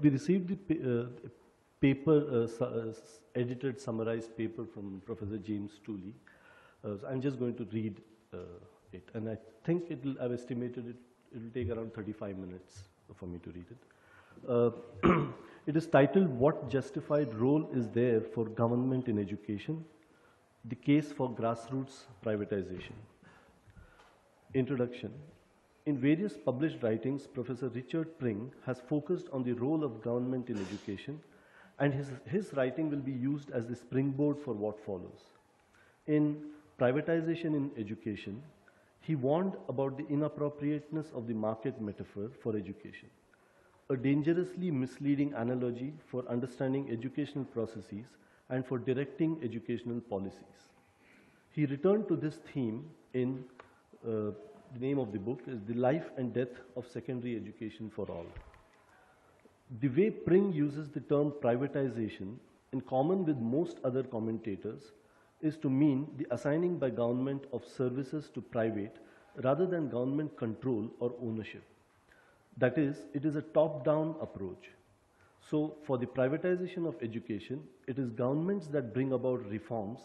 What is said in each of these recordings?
We received the paper, edited, summarized paper from Professor James Tooley. So I'm just going to read it, and I think I've estimated it will take around 35 minutes for me to read it. It is titled, "What Justified Role is There for Government in Education? The Case for Grassroots Privatization." Introduction. In various published writings, Professor Richard Pring has focused on the role of government in education, and his writing will be used as the springboard for what follows. In Privatization in Education, he warned about the inappropriateness of the market metaphor for education, a dangerously misleading analogy for understanding educational processes and for directing educational policies. He returned to this theme in the name of the book is The Life and Death of Secondary Education for All. The way Pring uses the term privatization, in common with most other commentators, is to mean the assigning by government of services to private rather than government control or ownership. That is, it is a top-down approach. So for the privatization of education, it is governments that bring about reforms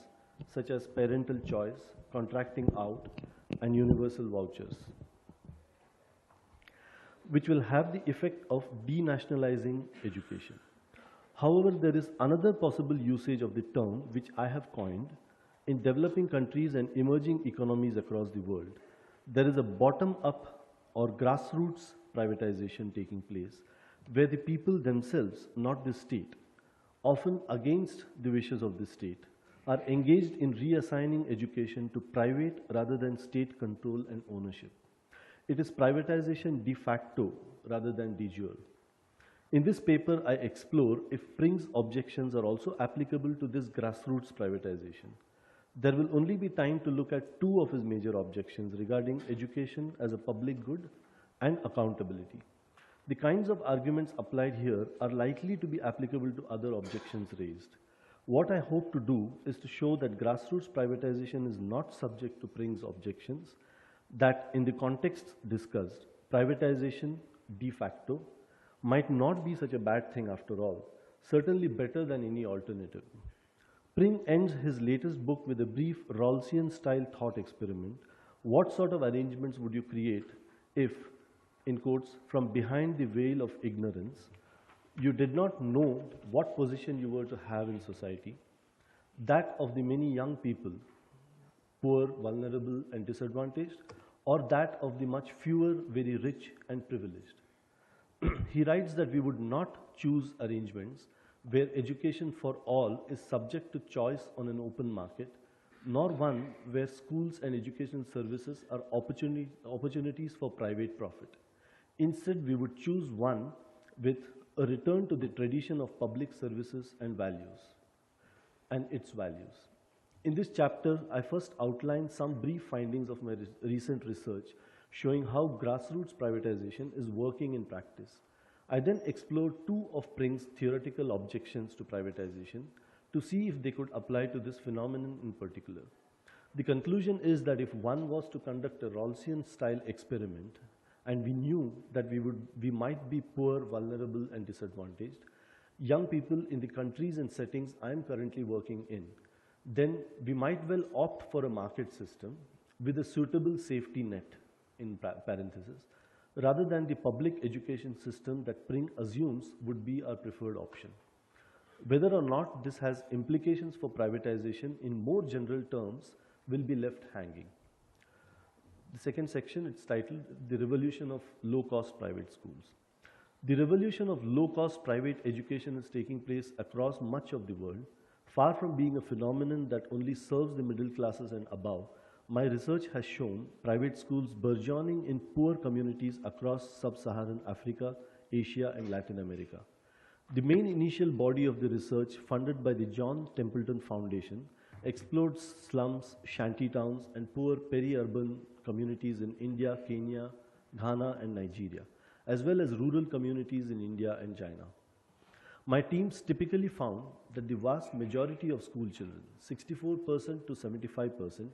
such as parental choice, contracting out, and universal vouchers, which will have the effect of denationalizing education. However, there is another possible usage of the term which I have coined. In developing countries and emerging economies across the world, there is a bottom-up or grassroots privatization taking place, where the people themselves, not the state, often against the wishes of the state, are engaged in reassigning education to private rather than state control and ownership. It is privatization de facto rather than de jure. In this paper, I explore if Pring's objections are also applicable to this grassroots privatization. There will only be time to look at two of his major objections regarding education as a public good and accountability. The kinds of arguments applied here are likely to be applicable to other objections raised. What I hope to do is to show that grassroots privatization is not subject to Pring's objections, that in the context discussed, privatization de facto might not be such a bad thing after all, certainly better than any alternative. Pring ends his latest book with a brief Rawlsian-style thought experiment. What sort of arrangements would you create if, in quotes, from behind the veil of ignorance, you did not know what position you were to have in society, that of the many young people, poor, vulnerable, and disadvantaged, or that of the much fewer, very rich and privileged. He writes that we would not choose arrangements where education for all is subject to choice on an open market, nor one where schools and education services are opportunities for private profit. Instead, we would choose one with a return to the tradition of public services and values, and its values. In this chapter, I first outline some brief findings of my recent research showing how grassroots privatization is working in practice. I then explored two of Pring's theoretical objections to privatization to see if they could apply to this phenomenon in particular. The conclusion is that if one was to conduct a Rawlsian-style experiment, and we knew that we might be poor, vulnerable, and disadvantaged, young people in the countries and settings I am currently working in, then we might well opt for a market system with a suitable safety net, in parentheses, rather than the public education system that Pring assumes would be our preferred option. Whether or not this has implications for privatization in more general terms will be left hanging. The second section, it's titled The Revolution of Low-Cost Private Schools. The revolution of low-cost private education is taking place across much of the world. Far from being a phenomenon that only serves the middle classes and above, my research has shown private schools burgeoning in poor communities across sub-Saharan Africa, Asia, and Latin America. The main initial body of the research, funded by the John Templeton Foundation, explored slums, shanty towns, and poor peri-urban communities in India, Kenya, Ghana, and Nigeria, as well as rural communities in India and China. My teams typically found that the vast majority of school children, 64% to 75%,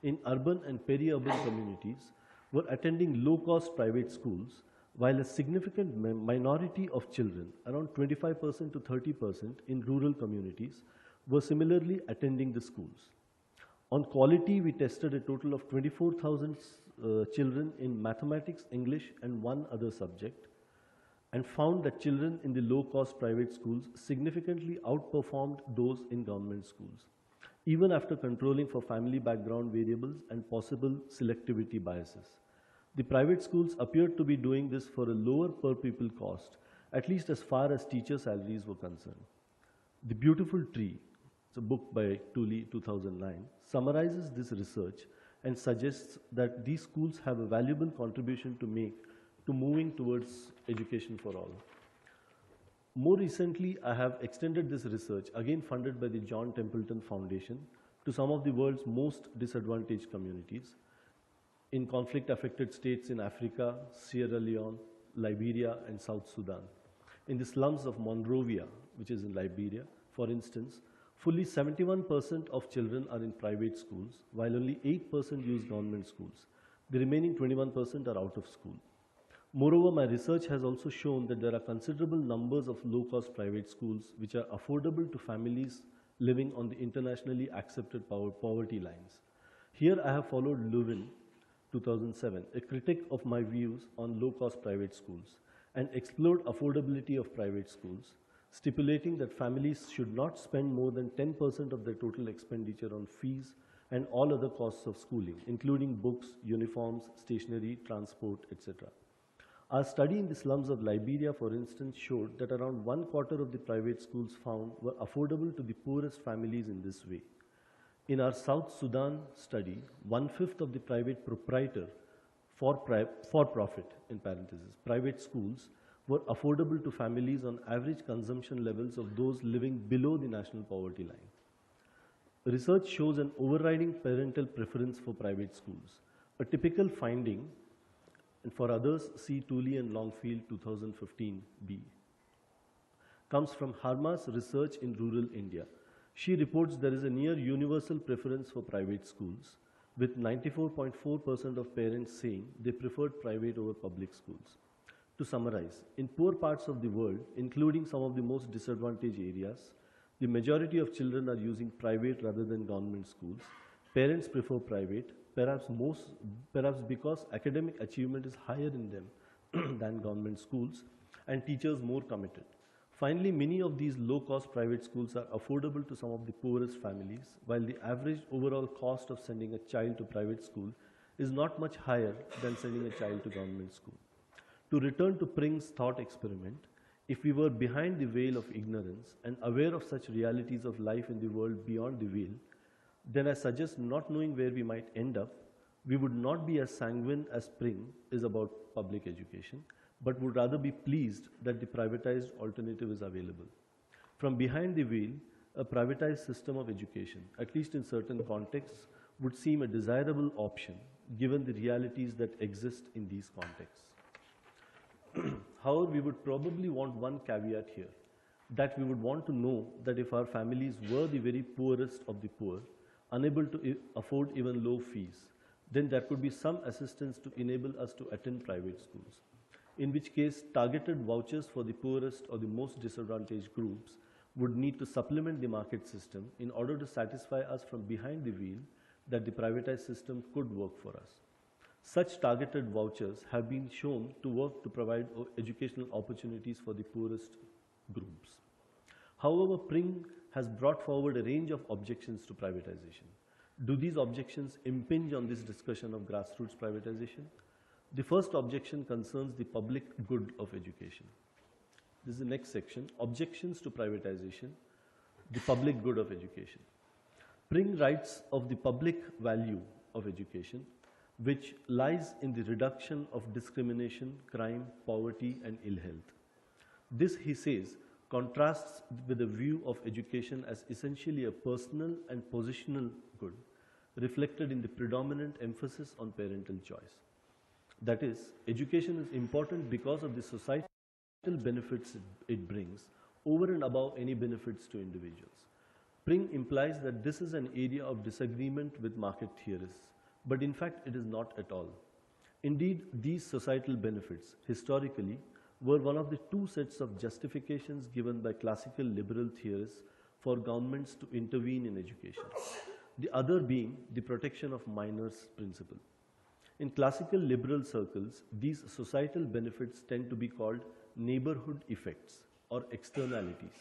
in urban and peri-urban communities were attending low-cost private schools, while a significant minority of children, around 25% to 30% in rural communities, were similarly attending the schools. On quality, we tested a total of 24,000 children in mathematics, English, and one other subject, and found that children in the low-cost private schools significantly outperformed those in government schools, even after controlling for family background variables and possible selectivity biases. The private schools appeared to be doing this for a lower per pupil cost, at least as far as teacher salaries were concerned. The Beautiful Tree, it's a book by Tooley, 2009, summarizes this research and suggests that these schools have a valuable contribution to make to moving towards education for all. More recently, I have extended this research, again funded by the John Templeton Foundation, to some of the world's most disadvantaged communities in conflict-affected states in Africa, Sierra Leone, Liberia, and South Sudan. In the slums of Monrovia, which is in Liberia, for instance, fully 71% of children are in private schools, while only 8% use government schools. The remaining 21% are out of school. Moreover, my research has also shown that there are considerable numbers of low-cost private schools which are affordable to families living on the internationally accepted poverty lines. Here I have followed Lewin, 2007, a critic of my views on low-cost private schools, and explored affordability of private schools, stipulating that families should not spend more than 10% of their total expenditure on fees and all other costs of schooling, including books, uniforms, stationery, transport, etc. Our study in the slums of Liberia, for instance, showed that around 1/4 of the private schools found were affordable to the poorest families in this way. In our South Sudan study, 1/5 of the private proprietor for profit, in parentheses, private schools were affordable to families on average consumption levels of those living below the national poverty line. Research shows an overriding parental preference for private schools. A typical finding, and for others, see Tooley and Longfield 2015b, comes from Harma's research in rural India. She reports there is a near universal preference for private schools, with 94.4% of parents saying they preferred private over public schools. To summarize, in poor parts of the world, including some of the most disadvantaged areas, the majority of children are using private rather than government schools. Parents prefer private, perhaps because academic achievement is higher in them than government schools, and teachers more committed. Finally, many of these low-cost private schools are affordable to some of the poorest families, while the average overall cost of sending a child to private school is not much higher than sending a child to government school. To return to Pring's thought experiment, if we were behind the veil of ignorance and aware of such realities of life in the world beyond the veil, then I suggest, not knowing where we might end up, we would not be as sanguine as Pring is about public education, but would rather be pleased that the privatized alternative is available. From behind the veil, a privatized system of education, at least in certain contexts, would seem a desirable option given the realities that exist in these contexts. However, we would probably want one caveat here, that we would want to know that if our families were the very poorest of the poor, unable to afford even low fees, then there could be some assistance to enable us to attend private schools, in which case targeted vouchers for the poorest or the most disadvantaged groups would need to supplement the market system in order to satisfy us from behind the veil that the privatized system could work for us. Such targeted vouchers have been shown to work to provide educational opportunities for the poorest groups. However, Pring has brought forward a range of objections to privatization. Do these objections impinge on this discussion of grassroots privatization? The first objection concerns the public good of education. This is the next section, objections to privatization, the public good of education. Pring writes of the public value of education, which lies in the reduction of discrimination, crime, poverty, and ill health. This, he says, contrasts with a view of education as essentially a personal and positional good, reflected in the predominant emphasis on parental choice. That is, education is important because of the societal benefits it brings, over and above any benefits to individuals. Pring implies that this is an area of disagreement with market theorists, but in fact it is not at all. Indeed, these societal benefits, historically, were one of the two sets of justifications given by classical liberal theorists for governments to intervene in education, the other being the protection of minors principle. In classical liberal circles, these societal benefits tend to be called neighborhood effects or externalities.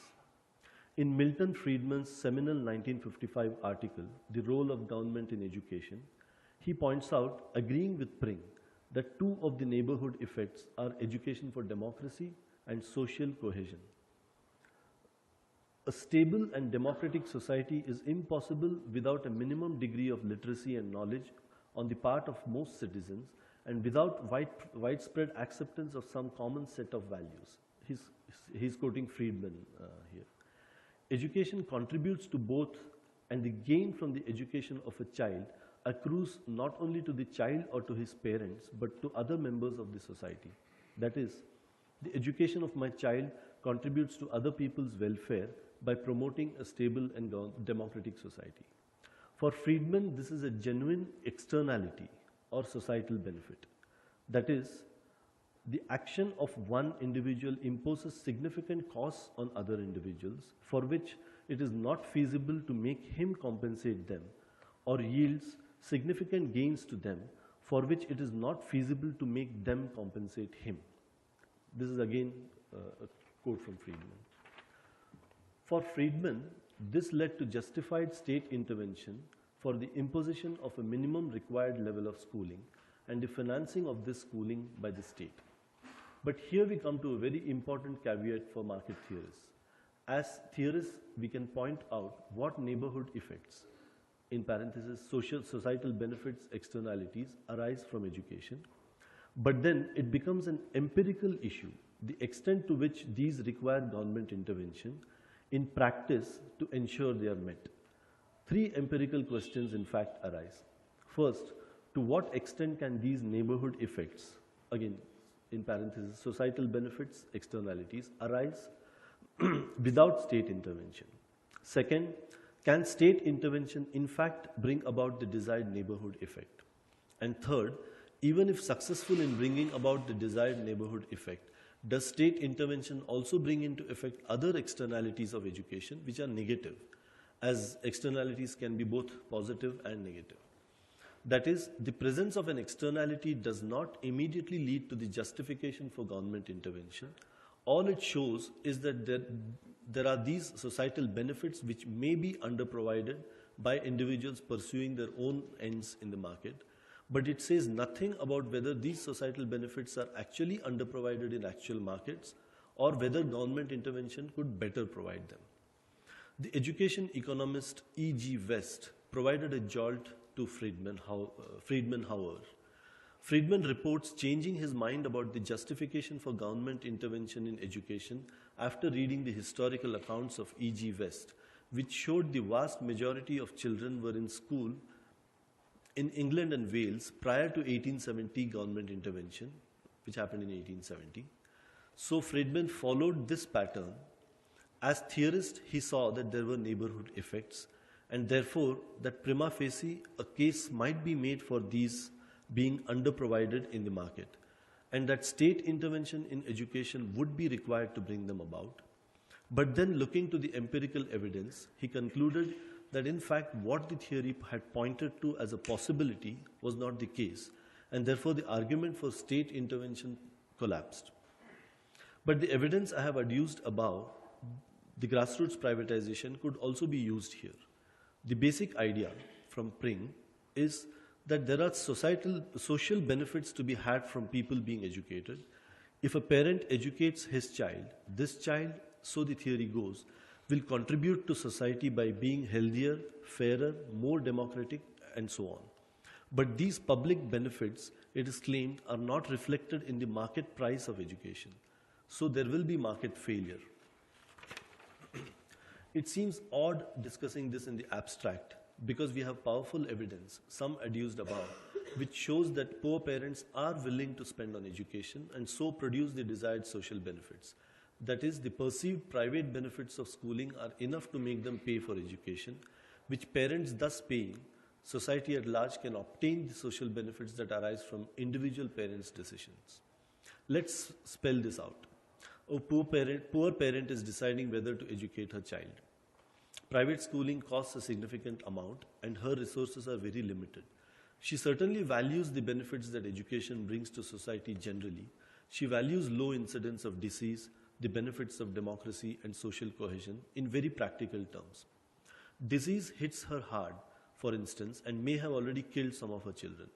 In Milton Friedman's seminal 1955 article, The Role of Government in Education, he points out, agreeing with Pring, that two of the neighborhood effects are education for democracy and social cohesion. A stable and democratic society is impossible without a minimum degree of literacy and knowledge on the part of most citizens and without widespread acceptance of some common set of values. He's quoting Friedman here. Education contributes to both, and the gain from the education of a child accrues not only to the child or to his parents, but to other members of the society. That is, the education of my child contributes to other people's welfare by promoting a stable and democratic society. For Friedman, this is a genuine externality or societal benefit. That is, the action of one individual imposes significant costs on other individuals for which it is not feasible to make him compensate them, or yields significant gains to them for which it is not feasible to make them compensate him. This is again a quote from Friedman. For Friedman, this led to justified state intervention for the imposition of a minimum required level of schooling and the financing of this schooling by the state. But here we come to a very important caveat for market theorists. As theorists, we can point out what neighborhood effects, in parentheses, societal benefits, externalities, arise from education. But then it becomes an empirical issue, the extent to which these require government intervention in practice to ensure they are met. Three empirical questions, in fact, arise. First, to what extent can these neighborhood effects, again, in parentheses, societal benefits, externalities, arise without state intervention? Second, can state intervention in fact bring about the desired neighborhood effect? And third, even if successful in bringing about the desired neighborhood effect, does state intervention also bring into effect other externalities of education which are negative, as externalities can be both positive and negative? That is, the presence of an externality does not immediately lead to the justification for government intervention. All it shows is that there are these societal benefits which may be underprovided by individuals pursuing their own ends in the market, but it says nothing about whether these societal benefits are actually underprovided in actual markets or whether government intervention could better provide them. The education economist E.G. West provided a jolt to Friedman, however. Friedman reports changing his mind about the justification for government intervention in education after reading the historical accounts of E.G. West, which showed the vast majority of children were in school in England and Wales prior to 1870 government intervention, which happened in 1870. So Friedman followed this pattern. As theorist, he saw that there were neighborhood effects, and therefore that prima facie a case might be made for these being underprovided in the market, and that state intervention in education would be required to bring them about. But then, looking to the empirical evidence, he concluded that in fact what the theory had pointed to as a possibility was not the case, and therefore the argument for state intervention collapsed. But the evidence I have adduced above, the grassroots privatization, could also be used here. The basic idea from Pring is that there are social benefits to be had from people being educated. If a parent educates his child, this child, so the theory goes, will contribute to society by being healthier, fairer, more democratic, and so on. But these public benefits, it is claimed, are not reflected in the market price of education. So there will be market failure. It seems odd discussing this in the abstract because we have powerful evidence, some adduced above, which shows that poor parents are willing to spend on education and so produce the desired social benefits. That is, the perceived private benefits of schooling are enough to make them pay for education, which parents thus paying society at large can obtain the social benefits that arise from individual parents' decisions. Let's spell this out. A poor parent is deciding whether to educate her child. Private schooling costs a significant amount and her resources are very limited. She certainly values the benefits that education brings to society generally. She values low incidence of disease, the benefits of democracy and social cohesion in very practical terms. Disease hits her hard, for instance, and may have already killed some of her children.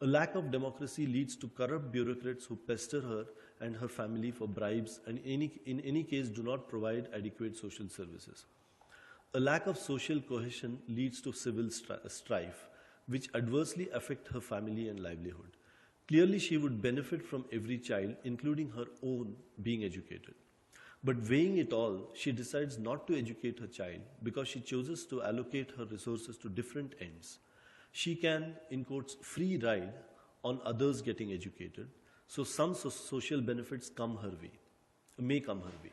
A lack of democracy leads to corrupt bureaucrats who pester her and her family for bribes and in any case do not provide adequate social services. A lack of social cohesion leads to civil strife, which adversely affect her family and livelihood. Clearly, she would benefit from every child, including her own, being educated. But weighing it all, she decides not to educate her child because she chooses to allocate her resources to different ends. She can, in quotes, free ride on others getting educated, so some social benefits may come her way.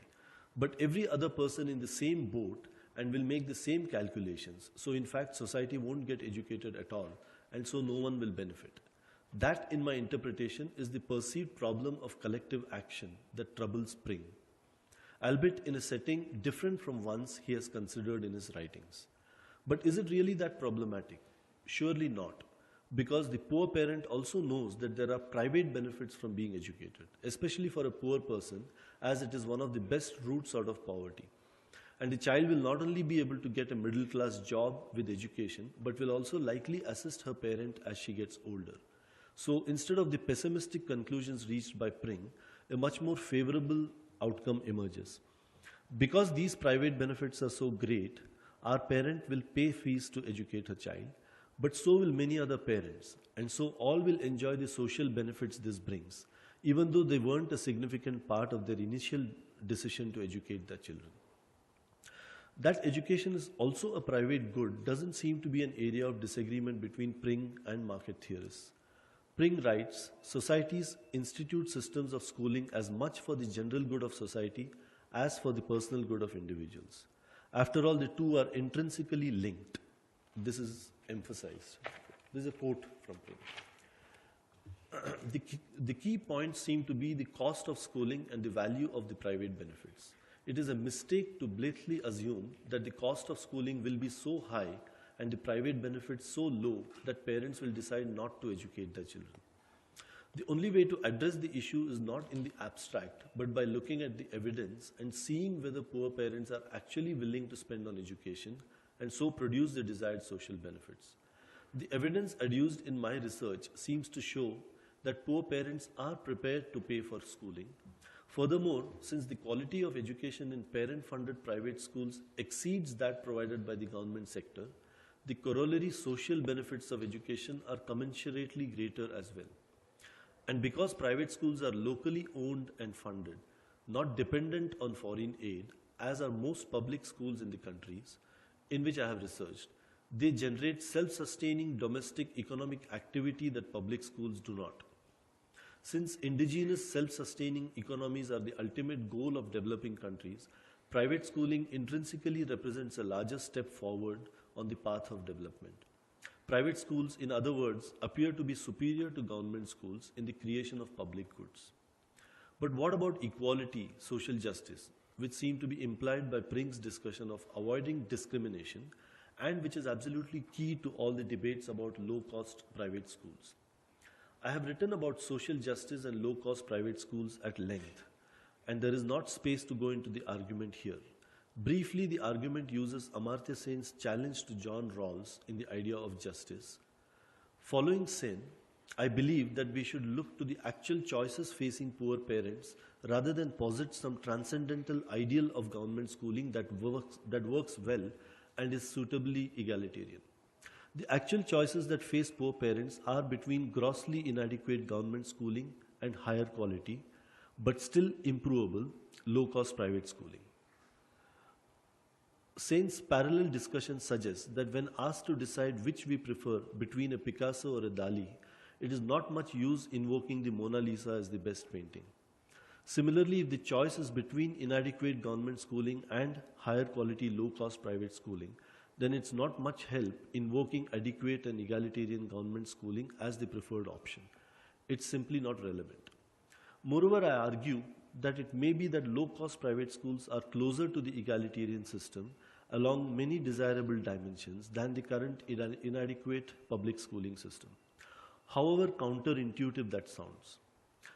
But every other person in the same boat and will make the same calculations. So in fact, society won't get educated at all, and so no one will benefit. That, in my interpretation, is the perceived problem of collective action that troubles Pring, albeit in a setting different from ones he has considered in his writings. But is it really that problematic? Surely not, because the poor parent also knows that there are private benefits from being educated, especially for a poor person, as it is one of the best routes out of poverty. And the child will not only be able to get a middle-class job with education, but will also likely assist her parent as she gets older. So instead of the pessimistic conclusions reached by Pring, a much more favorable outcome emerges. Because these private benefits are so great, our parent will pay fees to educate her child, but so will many other parents, and so all will enjoy the social benefits this brings, even though they weren't a significant part of their initial decision to educate their children. That education is also a private good doesn't seem to be an area of disagreement between Pring and market theorists. Pring writes, societies institute systems of schooling as much for the general good of society as for the personal good of individuals. After all, the two are intrinsically linked. This is emphasized. This is a quote from Pring. The key points seem to be the cost of schooling and the value of the private benefits. It is a mistake to blatantly assume that the cost of schooling will be so high and the private benefits so low that parents will decide not to educate their children. The only way to address the issue is not in the abstract, but by looking at the evidence and seeing whether poor parents are actually willing to spend on education and so produce the desired social benefits. The evidence adduced in my research seems to show that poor parents are prepared to pay for schooling. Furthermore, since the quality of education in parent-funded private schools exceeds that provided by the government sector, the corollary social benefits of education are commensurately greater as well. And because private schools are locally owned and funded, not dependent on foreign aid, as are most public schools in the countries in which I have researched, they generate self-sustaining domestic economic activity that public schools do not. Since indigenous self-sustaining economies are the ultimate goal of developing countries, private schooling intrinsically represents a larger step forward on the path of development. Private schools, in other words, appear to be superior to government schools in the creation of public goods. But what about equality, social justice, which seem to be implied by Pring's discussion of avoiding discrimination and which is absolutely key to all the debates about low-cost private schools? I have written about social justice and low-cost private schools at length, and there is not space to go into the argument here. Briefly, the argument uses Amartya Sen's challenge to John Rawls in the idea of justice. Following Sen, I believe that we should look to the actual choices facing poor parents rather than posit some transcendental ideal of government schooling that works well and is suitably egalitarian. The actual choices that face poor parents are between grossly inadequate government schooling and higher quality, but still improvable, low-cost private schooling. Sen's parallel discussion suggests that when asked to decide which we prefer between a Picasso or a Dali, it is not much use invoking the Mona Lisa as the best painting. Similarly, if the choice is between inadequate government schooling and higher quality low-cost private schooling, then it's not much help invoking adequate and egalitarian government schooling as the preferred option. It's simply not relevant. Moreover, I argue that it may be that low-cost private schools are closer to the egalitarian system along many desirable dimensions than the current inadequate public schooling system. However counterintuitive that sounds.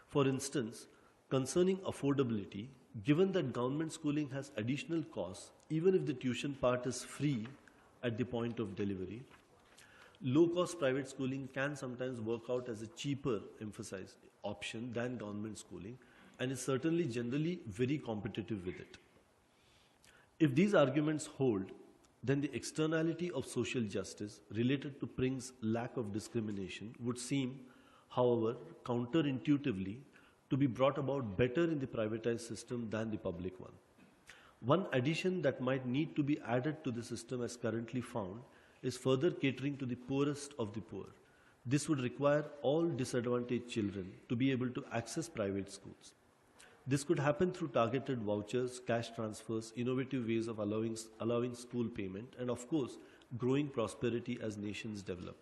For instance, concerning affordability, given that government schooling has additional costs, even if the tuition part is free at the point of delivery, low-cost private schooling can sometimes work out as a cheaper emphasized option than government schooling and is certainly generally very competitive with it. If these arguments hold, then the externality of social justice related to Pring's lack of discrimination would seem, however, counterintuitively to be brought about better in the privatized system than the public one. One addition that might need to be added to the system as currently found is further catering to the poorest of the poor. This would require all disadvantaged children to be able to access private schools. This could happen through targeted vouchers, cash transfers, innovative ways of allowing school payment, and of course, growing prosperity as nations develop.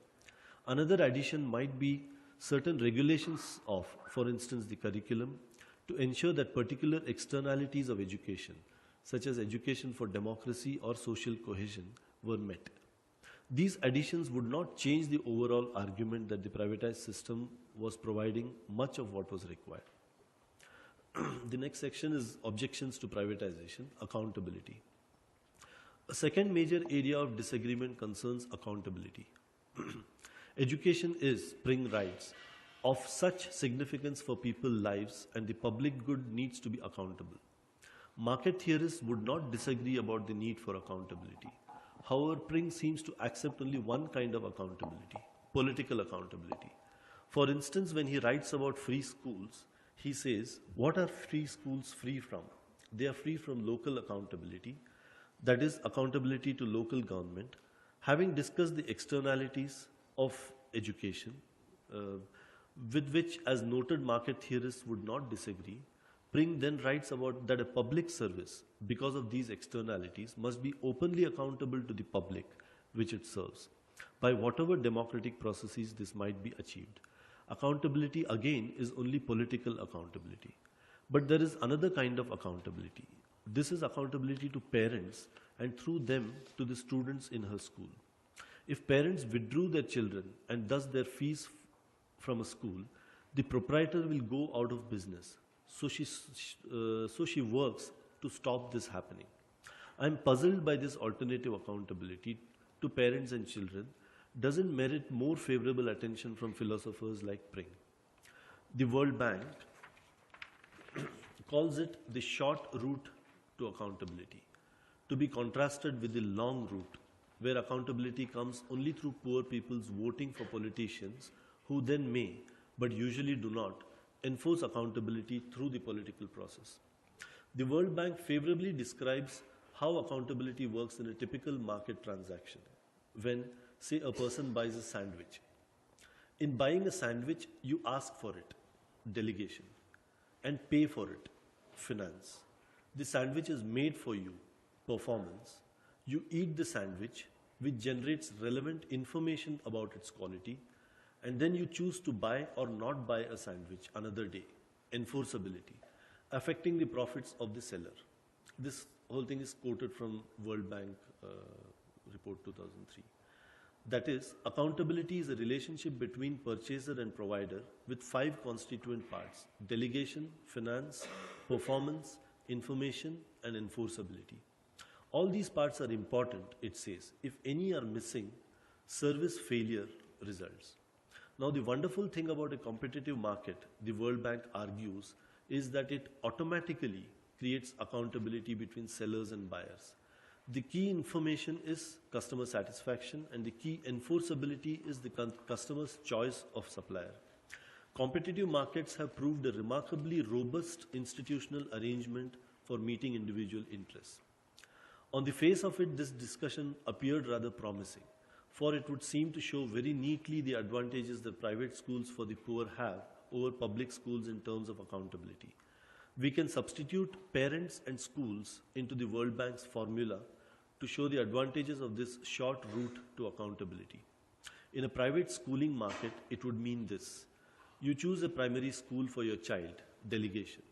Another addition might be certain regulations of, for instance, the curriculum, to ensure that particular externalities of education, such as education for democracy or social cohesion, were met. These additions would not change the overall argument that the privatized system was providing much of what was required. The next section is objections to privatization, accountability. A second major area of disagreement concerns accountability. Education is, Pring writes, of such significance for people's lives and the public good needs to be accountable. Market theorists would not disagree about the need for accountability. However, Pring seems to accept only one kind of accountability, political accountability. For instance, when he writes about free schools, he says, what are free schools free from? They are free from local accountability, that is, accountability to local government. Having discussed the externalities of education, with which, as noted market theorists would not disagree, Pring then writes about that a public service, because of these externalities, must be openly accountable to the public which it serves, by whatever democratic processes this might be achieved. Accountability, again, is only political accountability. But there is another kind of accountability. This is accountability to parents and through them to the students in her school. If parents withdrew their children and thus their fees from a school, the proprietor will go out of business. So she works to stop this happening. I am puzzled by this alternative accountability to parents and children doesn't merit more favorable attention from philosophers like Pring. The World Bank calls it the short route to accountability, to be contrasted with the long route, where accountability comes only through poor people's voting for politicians who then may, but usually do not, enforce accountability through the political process. The World Bank favorably describes how accountability works in a typical market transaction when, say, a person buys a sandwich. In buying a sandwich, you ask for it, delegation, and pay for it, finance. The sandwich is made for you, performance. You eat the sandwich, which generates relevant information about its quality, and then you choose to buy or not buy a sandwich another day, enforceability, affecting the profits of the seller. This whole thing is quoted from World Bank report 2003. That is, accountability is a relationship between purchaser and provider with 5 constituent parts: delegation, finance, performance, information, and enforceability. All these parts are important, it says. If any are missing, service failure results. Now, the wonderful thing about a competitive market, the World Bank argues, is that it automatically creates accountability between sellers and buyers. The key information is customer satisfaction, and the key enforceability is the customer's choice of supplier. Competitive markets have proved a remarkably robust institutional arrangement for meeting individual interests. On the face of it, this discussion appeared rather promising, for it would seem to show very neatly the advantages that private schools for the poor have over public schools in terms of accountability. We can substitute parents and schools into the World Bank's formula to show the advantages of this short route to accountability. In a private schooling market, it would mean this. You choose a primary school for your child, delegation,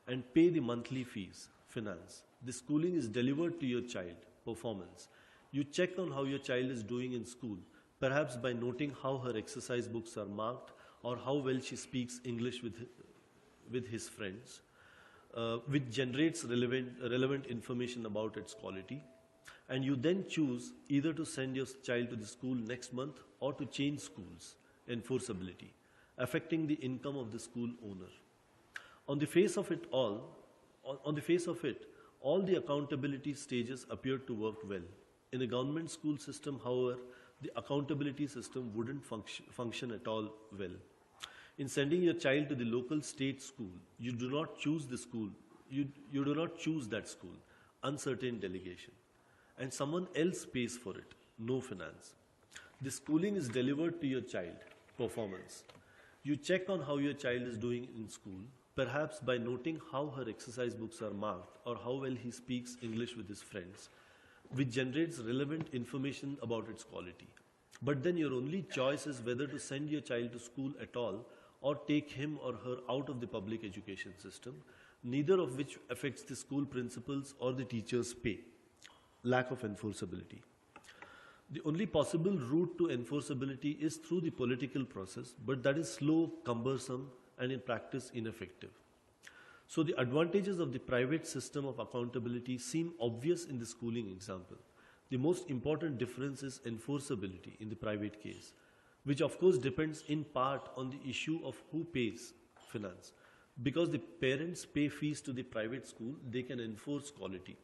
and pay the monthly fees, finance. The schooling is delivered to your child, performance. You check on how your child is doing in school, perhaps by noting how her exercise books are marked or how well she speaks English with his friends, which generates relevant information about its quality. And you then choose either to send your child to the school next month or to change schools, enforceability, affecting the income of the school owner. On the face of it, all the accountability stages appear to work well. In a government school system, however, the accountability system wouldn't function at all well. In sending your child to the local state school, you do not choose the school, you do not choose that school, uncertain delegation. And someone else pays for it, no finance. The schooling is delivered to your child, performance. You check on how your child is doing in school, perhaps by noting how her exercise books are marked or how well he speaks English with his friends, which generates relevant information about its quality. But then your only choice is whether to send your child to school at all or take him or her out of the public education system, neither of which affects the school principals or the teacher's pay. Lack of enforceability. The only possible route to enforceability is through the political process, but that is slow, cumbersome, and in practice ineffective. So the advantages of the private system of accountability seem obvious in the schooling example. The most important difference is enforceability in the private case, which of course depends in part on the issue of who pays finance. Because the parents pay fees to the private school, they can enforce quality.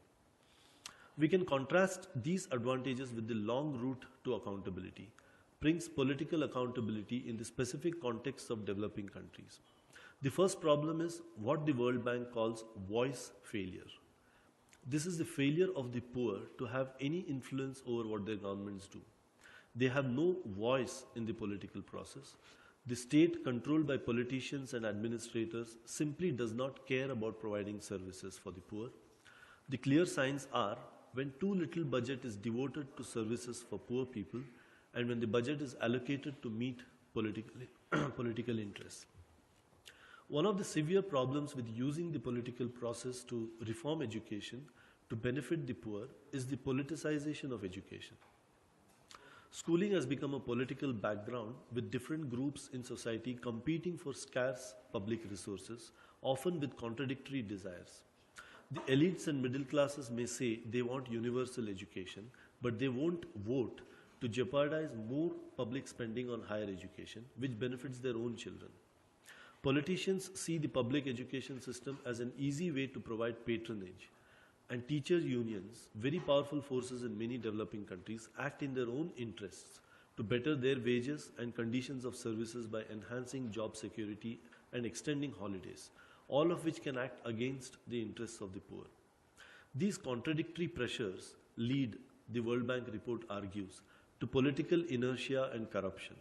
We can contrast these advantages with the long route to accountability, brings political accountability in the specific context of developing countries. The first problem is what the World Bank calls voice failure. This is the failure of the poor to have any influence over what their governments do. They have no voice in the political process. The state, controlled by politicians and administrators, simply does not care about providing services for the poor. The clear signs are when too little budget is devoted to services for poor people and when the budget is allocated to meet political interests. One of the severe problems with using the political process to reform education to benefit the poor is the politicization of education. Schooling has become a political background with different groups in society competing for scarce public resources, often with contradictory desires. The elites and middle classes may say they want universal education, but they won't vote to jeopardize more public spending on higher education, which benefits their own children. Politicians see the public education system as an easy way to provide patronage, and teachers' unions, very powerful forces in many developing countries, act in their own interests to better their wages and conditions of services by enhancing job security and extending holidays, all of which can act against the interests of the poor. These contradictory pressures lead, the World Bank report argues, to political inertia and corruption.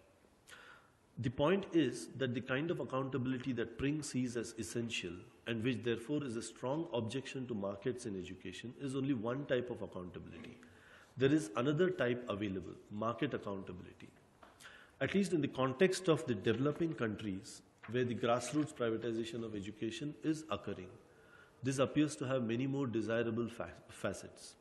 The point is that the kind of accountability that Pring sees as essential and which therefore is a strong objection to markets in education is only one type of accountability. There is another type available, market accountability. At least in the context of the developing countries where the grassroots privatization of education is occurring, this appears to have many more desirable facets.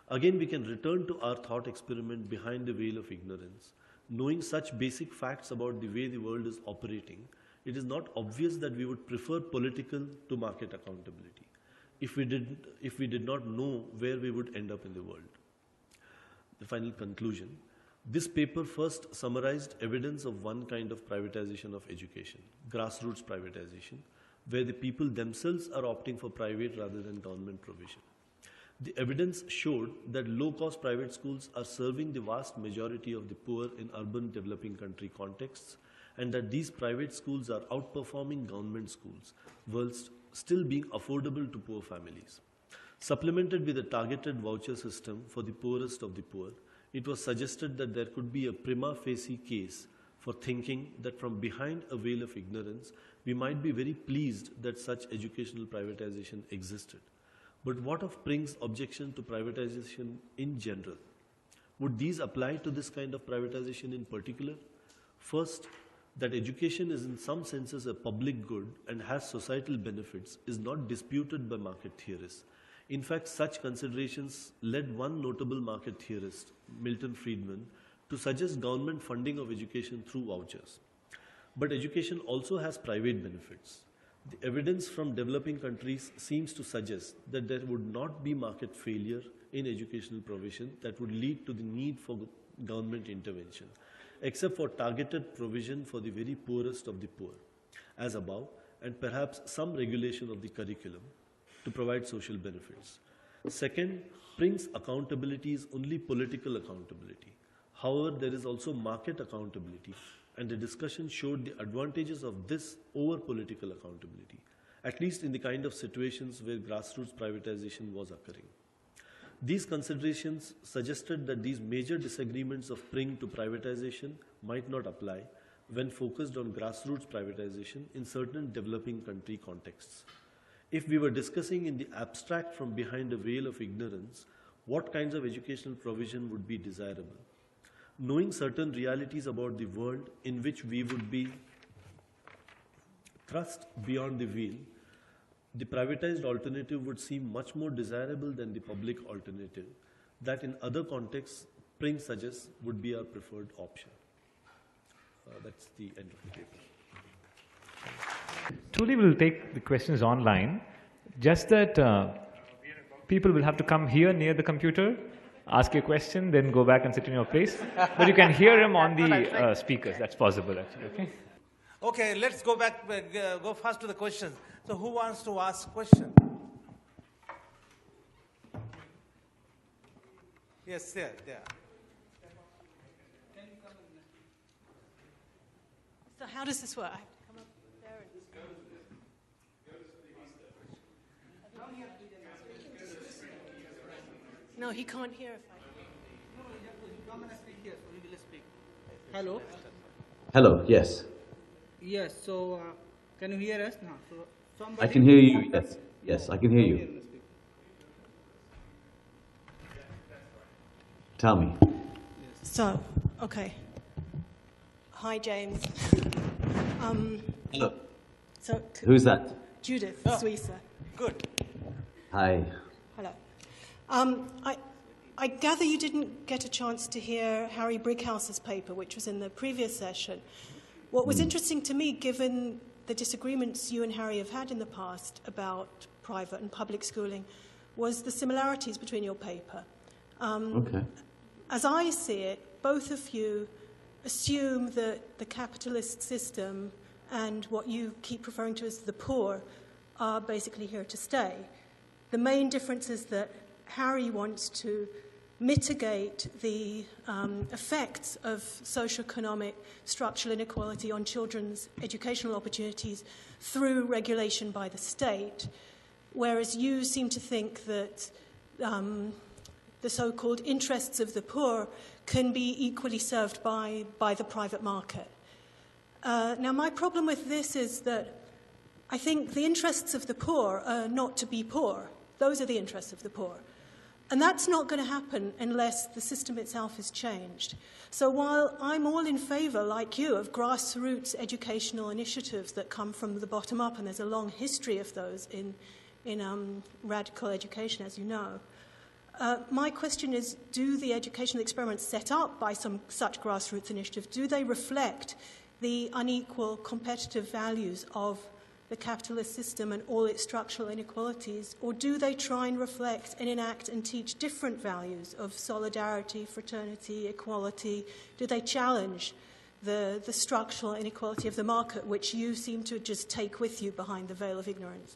Again, we can return to our thought experiment behind the veil of ignorance. Knowing such basic facts about the way the world is operating, it is not obvious that we would prefer political to market accountability if we did not know where we would end up in the world. The final conclusion. This paper first summarized evidence of one kind of privatization of education, grassroots privatization, where the people themselves are opting for private rather than government provision. The evidence showed that low-cost private schools are serving the vast majority of the poor in urban developing country contexts, and that these private schools are outperforming government schools, whilst still being affordable to poor families. Supplemented with a targeted voucher system for the poorest of the poor, it was suggested that there could be a prima facie case for thinking that from behind a veil of ignorance, we might be very pleased that such educational privatization existed. But what of Pring's objection to privatization in general? Would these apply to this kind of privatization in particular? First, that education is in some senses a public good and has societal benefits is not disputed by market theorists. In fact, such considerations led one notable market theorist, Milton Friedman, to suggest government funding of education through vouchers. But education also has private benefits. The evidence from developing countries seems to suggest that there would not be market failure in educational provision that would lead to the need for government intervention, except for targeted provision for the very poorest of the poor, as above, and perhaps some regulation of the curriculum to provide social benefits. Second, Pring's accountability is only political accountability. However, there is also market accountability, and the discussion showed the advantages of this over political accountability, at least in the kind of situations where grassroots privatization was occurring. These considerations suggested that these major disagreements of Pring to privatization might not apply when focused on grassroots privatization in certain developing country contexts. If we were discussing in the abstract from behind a veil of ignorance, what kinds of educational provision would be desirable? Knowing certain realities about the world in which we would be thrust beyond the veil, the privatized alternative would seem much more desirable than the public alternative that in other contexts Pring suggests would be our preferred option. That's the end of the paper. Tooley will take the questions online, just that people will have to come here near the computer, ask a question, then go back and sit in your place. But you can hear him on the speakers. That's possible, actually. Okay. Okay, let's go back, go first to the questions. So who wants to ask question? Yes, there. So how does this work? I have to come up there and no, he can't hear if I. No, you have to come and speak here, so he will speak. Hello. Hello, yes. Yes, so can you hear us now? So I can hear you, yes. Yes, I can hear you. Tell me. So, okay. Hi, James. Hello. So, Who's that? Judith Suisa. Good. Hi. Hello. I gather you didn't get a chance to hear Harry Brighouse's paper, which was in the previous session. What was interesting to me, given the disagreements you and Harry have had in the past about private and public schooling, was the similarities between your paper. Okay. As I see it, both of you assume that the capitalist system and what you keep referring to as the poor are basically here to stay. The main difference is that Harry wants to mitigate the effects of socioeconomic structural inequality on children's educational opportunities through regulation by the state, whereas you seem to think that the so-called interests of the poor can be equally served by the private market. Now, my problem with this is that I think the interests of the poor are not to be poor. Those are the interests of the poor. And that's not going to happen unless the system itself is changed. So while I'm all in favour, like you, of grassroots educational initiatives that come from the bottom up, and there's a long history of those in radical education, as you know, my question is, do the educational experiments set up by some such grassroots initiative, do they reflect the unequal competitive values of the capitalist system and all its structural inequalities, or do they try and reflect and enact and teach different values of solidarity, fraternity, equality? Do they challenge the structural inequality of the market, which you seem to just take with you behind the veil of ignorance?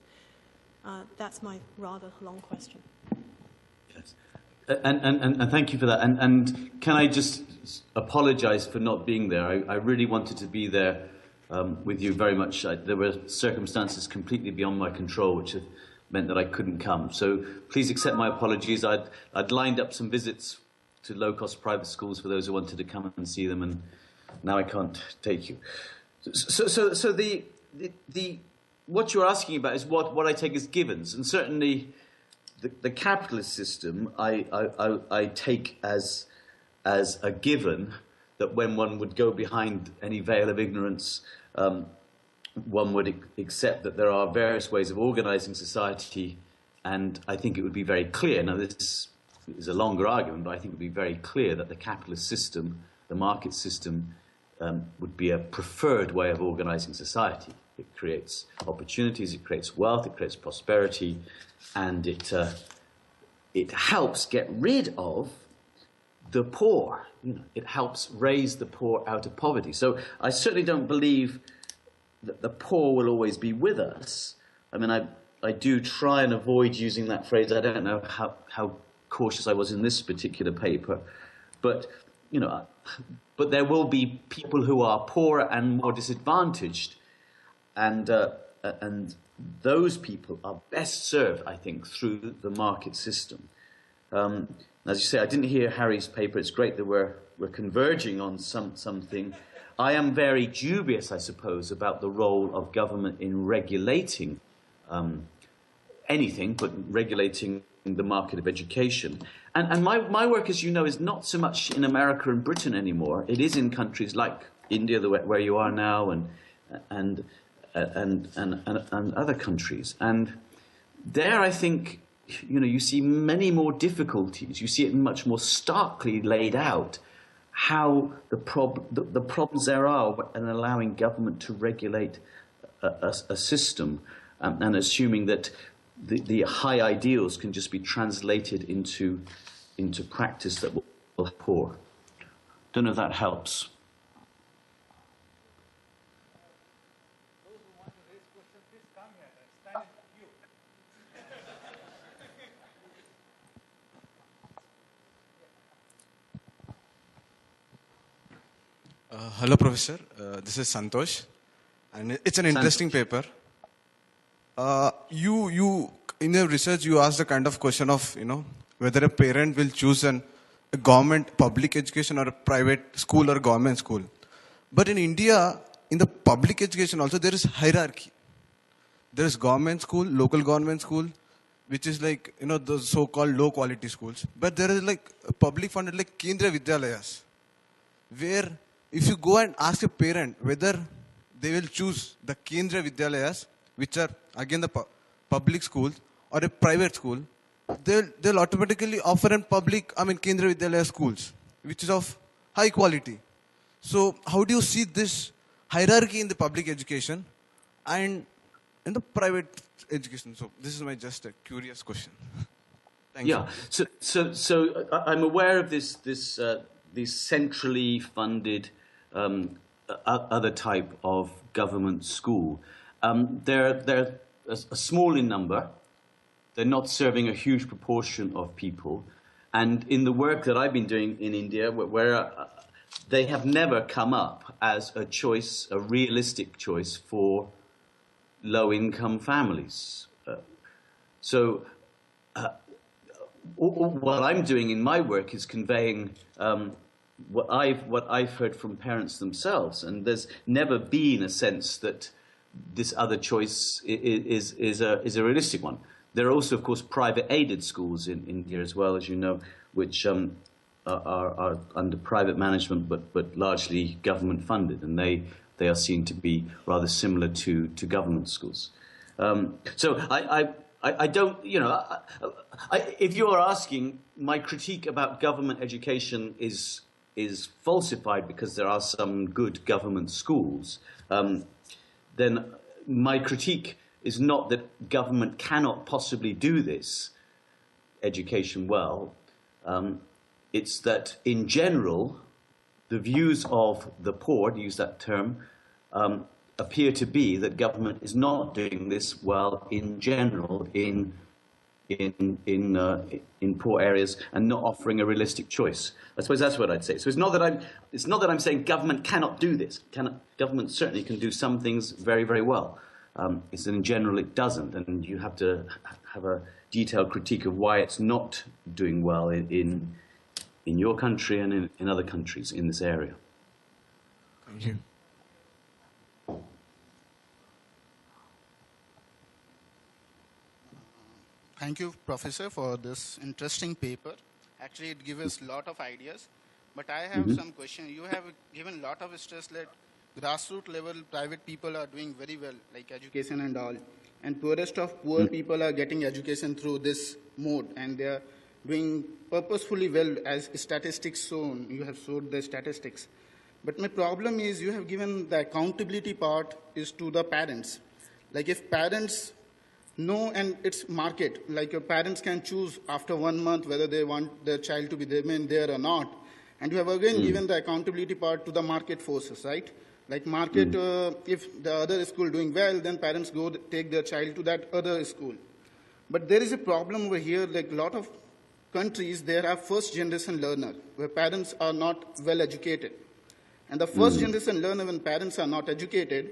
That's my rather long question. Yes. And thank you for that. And can I just apologize for not being there? I really wanted to be there with you very much. There were circumstances completely beyond my control which have meant that I couldn't come. So please accept my apologies. I'd lined up some visits to low-cost private schools for those who wanted to come and see them, and now I can't take you. So the what you're asking about is what I take as givens, and certainly the capitalist system I take as a given that when one would go behind any veil of ignorance, one would accept that there are various ways of organizing society, and I think it would be very clear. Now, this is a longer argument, but I think it would be very clear that the capitalist system, the market system, would be a preferred way of organizing society. It creates opportunities, it creates wealth, it creates prosperity, and it helps get rid of the poor. You know, it helps raise the poor out of poverty. So I certainly don't believe that the poor will always be with us. I mean, I do try and avoid using that phrase. I don't know how cautious I was in this particular paper, but you know, but there will be people who are poorer and more disadvantaged, and those people are best served, I think, through the market system. As you say, I didn't hear Harry's paper. It's great that we're converging on something. I am very dubious, I suppose, about the role of government in regulating anything, but regulating the market of education. And my work, as you know, is not so much in America and Britain anymore. It is in countries like India, where you are now, and other countries. And there, I think, you know, you see many more difficulties. You see it much more starkly laid out how the problems there are in allowing government to regulate a system and assuming that the high ideals can just be translated into practice that will help poor. Don't know if that helps. Those who want to raise questions, please come here and stand in queue. Hello, Professor. This is Santosh, and it's an interesting paper. You in your research, you asked the kind of question of, you know, whether a parent will choose a government public education or a private school or government school. But in India, in the public education also, there is hierarchy. There is government school, local government school, which is like, you know, the so-called low-quality schools. But there is like public funded like Kendriya Vidyalayas, where if you go and ask a parent whether they will choose the Kendriya Vidyalayas, which are again the public schools, or a private school, they'll automatically offer in Kendriya Vidyalaya schools, which is of high quality. So how do you see this hierarchy in the public education and in the private education? So this is my just a curious question. Thank you. So I'm aware of this centrally funded other type of government school. They're a small in number. They're not serving a huge proportion of people. And in the work that I've been doing in India, where they have never come up as a choice, a realistic choice for low-income families. So what I'm doing in my work is conveying what I've heard from parents themselves, and there's never been a sense that this other choice is a realistic one. There are also, of course, private aided schools in India as well, as you know, which are under private management but largely government funded, and they are seen to be rather similar to government schools. So I don't, you know, if you are asking, my critique about government education is falsified because there are some good government schools, then my critique is not that government cannot possibly do this education well. It's that in general, the views of the poor, to use that term, appear to be that government is not doing this well in general in poor areas and not offering a realistic choice. I suppose that's what I'd say. So it's not that I'm saying government cannot do this. Government certainly can do some things very, very well. It's that in general it doesn't, and you have to have a detailed critique of why it's not doing well in your country and in other countries in this area. Thank you. Thank you, Professor, for this interesting paper. Actually, it gives us a lot of ideas. But I have some question. You have given a lot of stress that grassroots level private people are doing very well, like education and all. And poorest of poor people are getting education through this mode. And they are doing purposefully well, as statistics shown. You have showed the statistics. But my problem is you have given the accountability part is to the parents. Like if parents know and it's market, like your parents can choose after 1 month whether they want their child to be remain there or not. And you have again given the accountability part to the market forces, right? Like market, if the other school doing well, then parents go take their child to that other school. But there is a problem over here, like a lot of countries, there are first generation learner where parents are not well educated. And the first generation learner, when parents are not educated,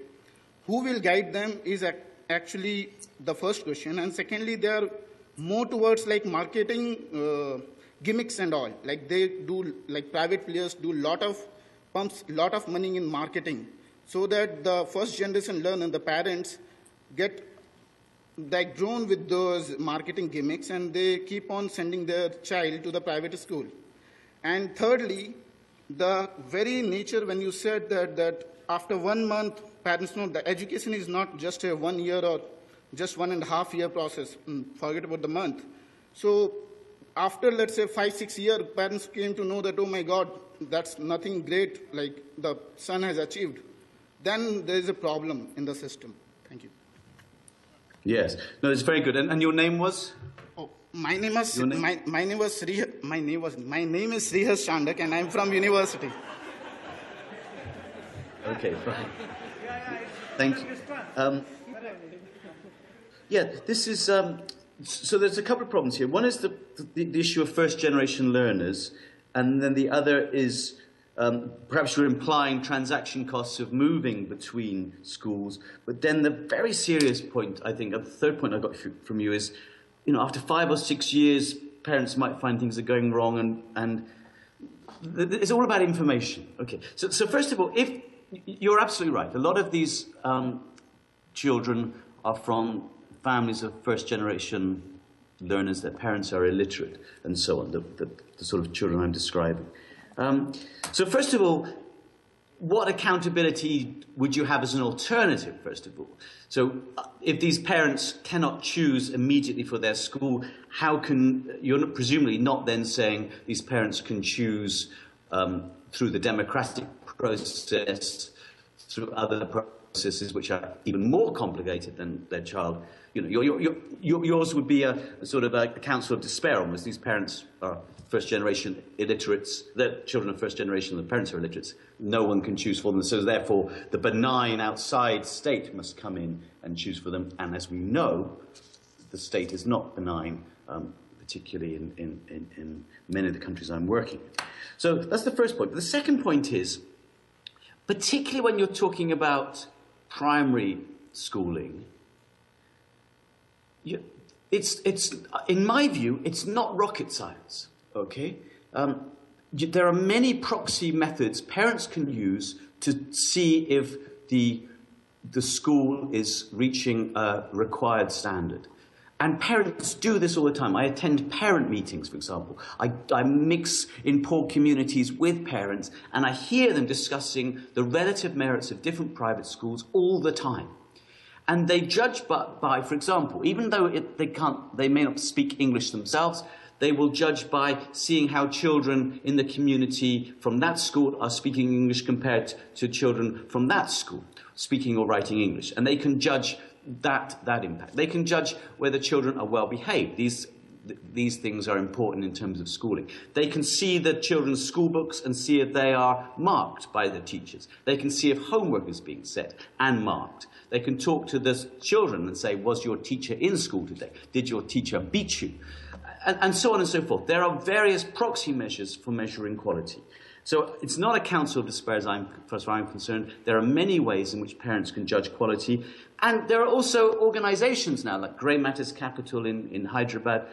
who will guide them is actually the first question. And secondly, they are more towards like marketing gimmicks and all. Like they do, like private players do lot of money in marketing, so that the first generation learner, the parents, get like grown with those marketing gimmicks, and they keep on sending their child to the private school. And thirdly, the very nature when you said that after 1 month, parents know the education is not just a 1 year or just 1.5 year process. Forget about the month. So after, let's say, 5-6 years, parents came to know that, oh my God, that's nothing great like the son has achieved. Then there is a problem in the system. Thank you. Yes. No, it's very good. And your name was? Oh, my name is my name is Srihas Chandak, and I'm from university. Okay, fine. Thank you. Yeah, this is. So there's a couple of problems here. One is the issue of first-generation learners, and then the other is perhaps you're implying transaction costs of moving between schools. But then the very serious point, I think, the third point I got from you is, after 5 or 6 years, parents might find things are going wrong, and it's all about information. Okay. So first of all, if you're absolutely right, a lot of these children are from families of first-generation learners, their parents are illiterate, and so on, the sort of children I'm describing. So first of all, what accountability would you have as an alternative, first of all? So if these parents cannot choose immediately for their school, you're presumably not then saying these parents can choose through the democratic process, through other processes which are even more complicated than their child. Yours would be a sort of a counsel of despair almost. These parents are first-generation illiterates. The children are first-generation, the parents are illiterates. No one can choose for them. So therefore, the benign outside state must come in and choose for them. And as we know, the state is not benign, particularly in many of the countries I'm working in. So that's the first point. But the second point is, particularly when you're talking about primary schooling, it's in my view, it's not rocket science. Okay, there are many proxy methods parents can use to see if the school is reaching a required standard. And parents do this all the time. I attend parent meetings, for example. I mix in poor communities with parents, and I hear them discussing the relative merits of different private schools all the time. And they judge by, for example, even though they may not speak English themselves, they will judge by seeing how children in the community from that school are speaking English compared to children from that school speaking or writing English. And they can judge that impact. They can judge whether children are well behaved. These things are important in terms of schooling. They can see the children's school books and see if they are marked by the teachers. They can see if homework is being set and marked. They can talk to the children and say, was your teacher in school today? Did your teacher beat you? And so on and so forth. There are various proxy measures for measuring quality. So it's not a counsel of despair as far as I'm concerned. There are many ways in which parents can judge quality. And there are also organizations now, like Grey Matters Capital in Hyderabad,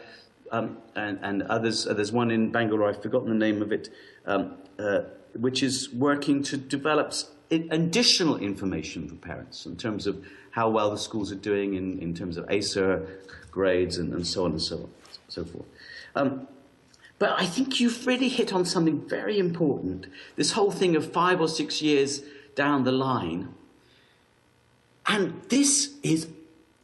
and others. There's one in Bangalore, I've forgotten the name of it, which is working to develop additional information for parents in terms of how well the schools are doing in terms of ACER grades and so on and so forth. But I think you've really hit on something very important. This whole thing of 5 or 6 years down the line. And this is,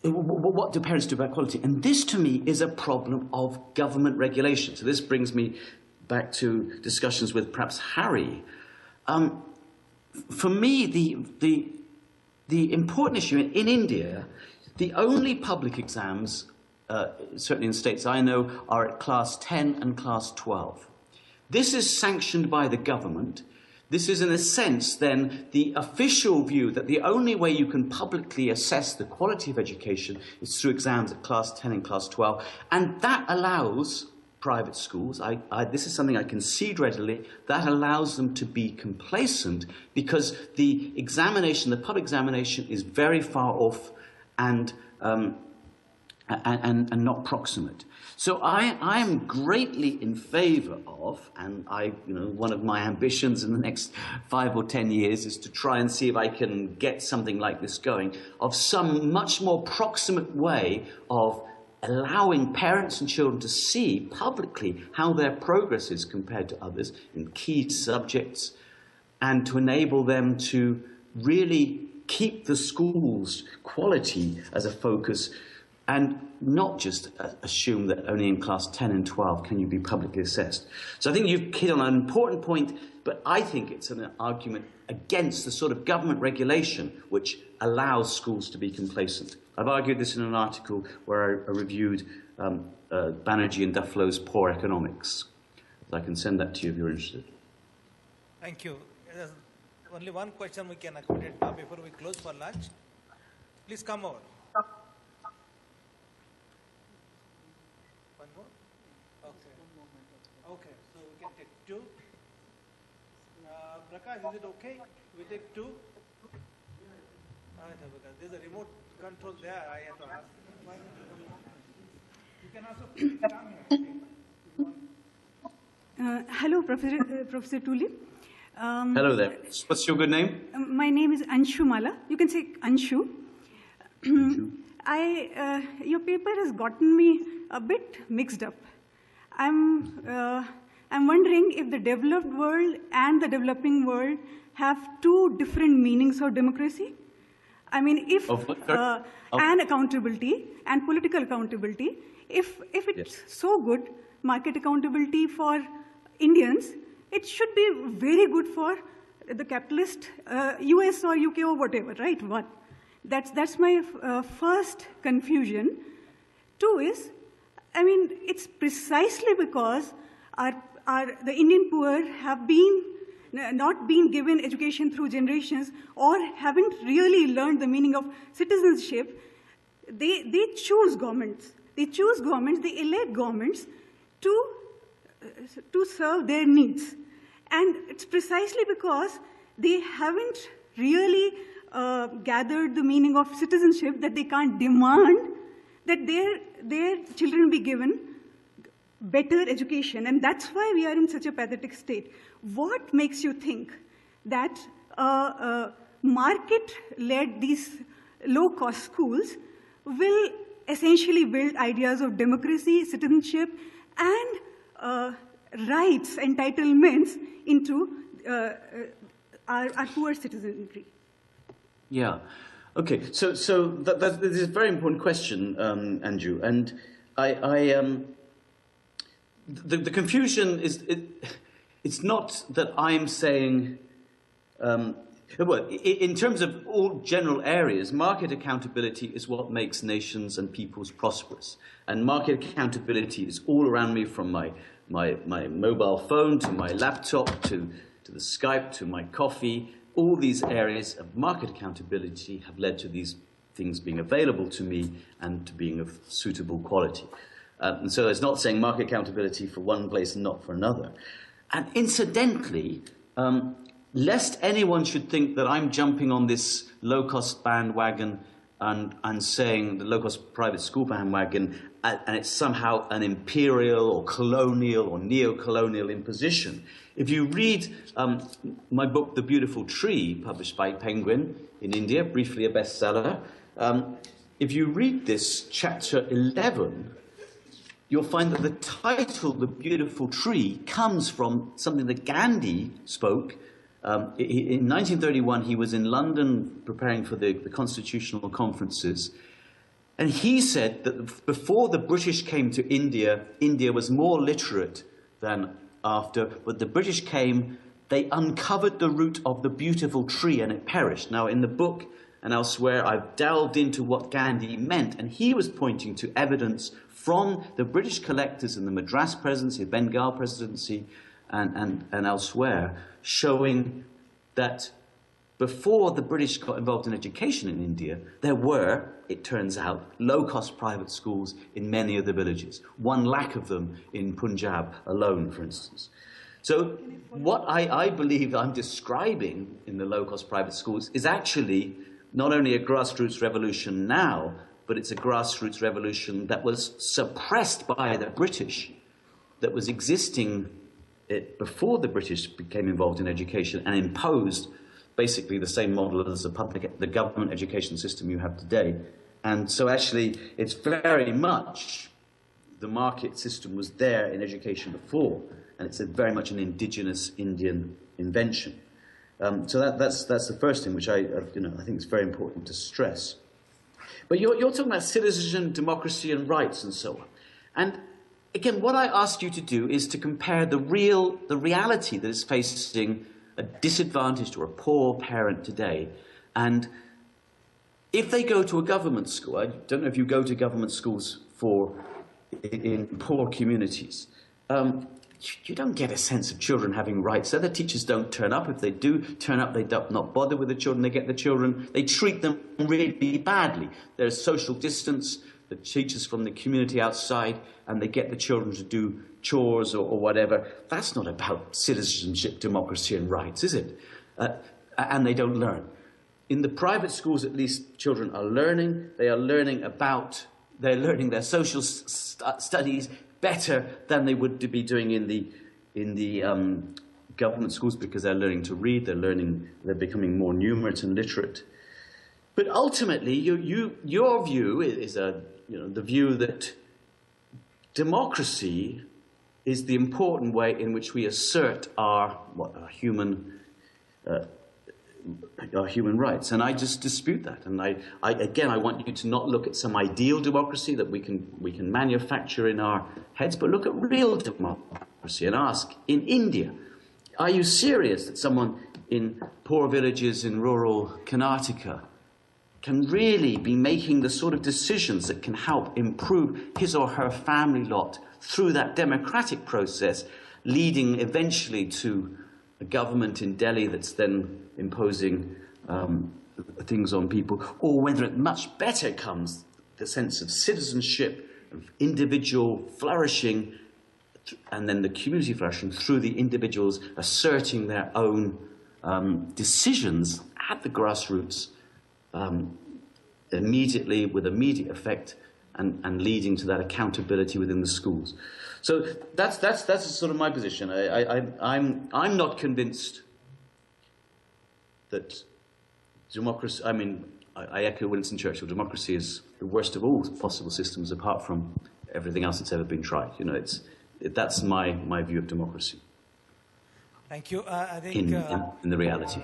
what do parents do about quality? And this, to me, is a problem of government regulation. So this brings me back to discussions with perhaps Harry. For me, the important issue in India, the only public exams, certainly in states I know, are at class 10 and class 12. This is sanctioned by the government. This is, in a sense, then, the official view that the only way you can publicly assess the quality of education is through exams at class 10 and class 12. And that allows private schools, this is something I concede readily, that allows them to be complacent because the examination, the public examination, is very far off and not proximate. So I am greatly in favour of, and one of my ambitions in the next 5 or 10 years is to try and see if I can get something like this going, of some much more proximate way of allowing parents and children to see publicly how their progress is compared to others in key subjects, and to enable them to really keep the school's quality as a focus, and not just assume that only in class 10 and 12 can you be publicly assessed. So I think you've hit on an important point, but I think it's an argument against the sort of government regulation which allows schools to be complacent. I've argued this in an article where I reviewed Banerjee and Duflo's Poor Economics. I can send that to you if you're interested. Thank you. There's only one question we can accommodate now before we close for lunch. Please come over. One more? Okay. Okay, so we can take 2. Prakash, is it okay? We take 2? There's a remote control there, I have to ask. You can also come here. Hello, Professor Tooley. Hello there. What's your good name? My name is Anshu Mala. You can say Anshu. Your paper has gotten me a bit mixed up. I'm wondering if the developed world and the developing world have 2 different meanings of democracy. I mean, if and accountability and political accountability, if it's so good, market accountability for Indians, it should be very good for the capitalist US or UK or whatever, right? One, that's my first confusion. 2 is, I mean, it's precisely because the Indian poor have not been given education through generations or haven't really learned the meaning of citizenship. They choose governments. They elect governments to serve their needs. And it's precisely because they haven't really gathered the meaning of citizenship that they can't demand that their children be given better education. And that's why we are in such a pathetic state. What makes you think that market-led these low-cost schools will essentially build ideas of democracy, citizenship, and rights, entitlements into our poor citizenry? Yeah. Okay. So this is a very important question, Andrew, and the confusion is it's not that I'm saying. Well, in terms of all general areas, market accountability is what makes nations and peoples prosperous. And market accountability is all around me, from my mobile phone to my laptop to the Skype to my coffee. All these areas of market accountability have led to these things being available to me and to being of suitable quality. And so it's not saying market accountability for one place and not for another. And incidentally, lest anyone should think that I'm jumping on this low-cost bandwagon and saying the low-cost private school bandwagon and it's somehow an imperial or colonial or neo-colonial imposition. If you read my book, The Beautiful Tree, published by Penguin in India, briefly a bestseller, if you read this, chapter 11, you'll find that the title, The Beautiful Tree, comes from something that Gandhi spoke. In 1931, he was in London preparing for the constitutional conferences, and he said that before the British came to India, India was more literate than after, but the British came, they uncovered the root of the beautiful tree and it perished. Now, in the book and elsewhere, I've delved into what Gandhi meant, and he was pointing to evidence from the British collectors in the Madras presidency, Bengal presidency, and elsewhere, showing that before the British got involved in education in India, there were, it turns out, low-cost private schools in many of the villages. 1 lakh of them in Punjab alone, for instance. So what I believe I'm describing in the low-cost private schools is actually not only a grassroots revolution now, but it's a grassroots revolution that was suppressed by the British, that was existing before the British became involved in education and imposed basically the same model as the government education system you have today. And so actually, it's very much the market system was there in education before, and it's very much an indigenous Indian invention. So that's the first thing which I think is very important to stress. But you're talking about citizenship, democracy, and rights, and so on. And again, what I ask you to do is to compare the reality that is facing a disadvantaged or a poor parent today, and if they go to a government school, I don't know if you go to government schools in poor communities, you don't get a sense of children having rights. Other teachers don't turn up. If they do turn up, they don't not bother with the children. They get the children. They treat them really badly. There's social distance. The teachers from the community outside, and they get the children to do chores or whatever. That's not about citizenship, democracy, and rights, is it? And they don't learn. In the private schools, at least, children are learning. They are learning they're learning their social studies better than they would be doing in the government schools, because they're learning to read. They're becoming more numerate and literate. But ultimately, your view is the view that democracy is the important way in which we assert our human rights, and I just dispute that. And I want you to not look at some ideal democracy that we can manufacture in our heads, but look at real democracy and ask: in India, are you serious that someone in poor villages in rural Karnataka can really be making the sort of decisions that can help improve his or her family lot through that democratic process, leading eventually to a government in Delhi that's then imposing things on people, or whether it much better comes the sense of citizenship, of individual flourishing, and then the community flourishing through the individuals asserting their own decisions at the grassroots, immediately, with immediate effect, and leading to that accountability within the schools. So that's sort of my position. I'm not convinced that democracy. I mean, I echo Winston Churchill. Democracy is the worst of all possible systems, apart from everything else that's ever been tried. That's my view of democracy. Thank you. I think in the reality.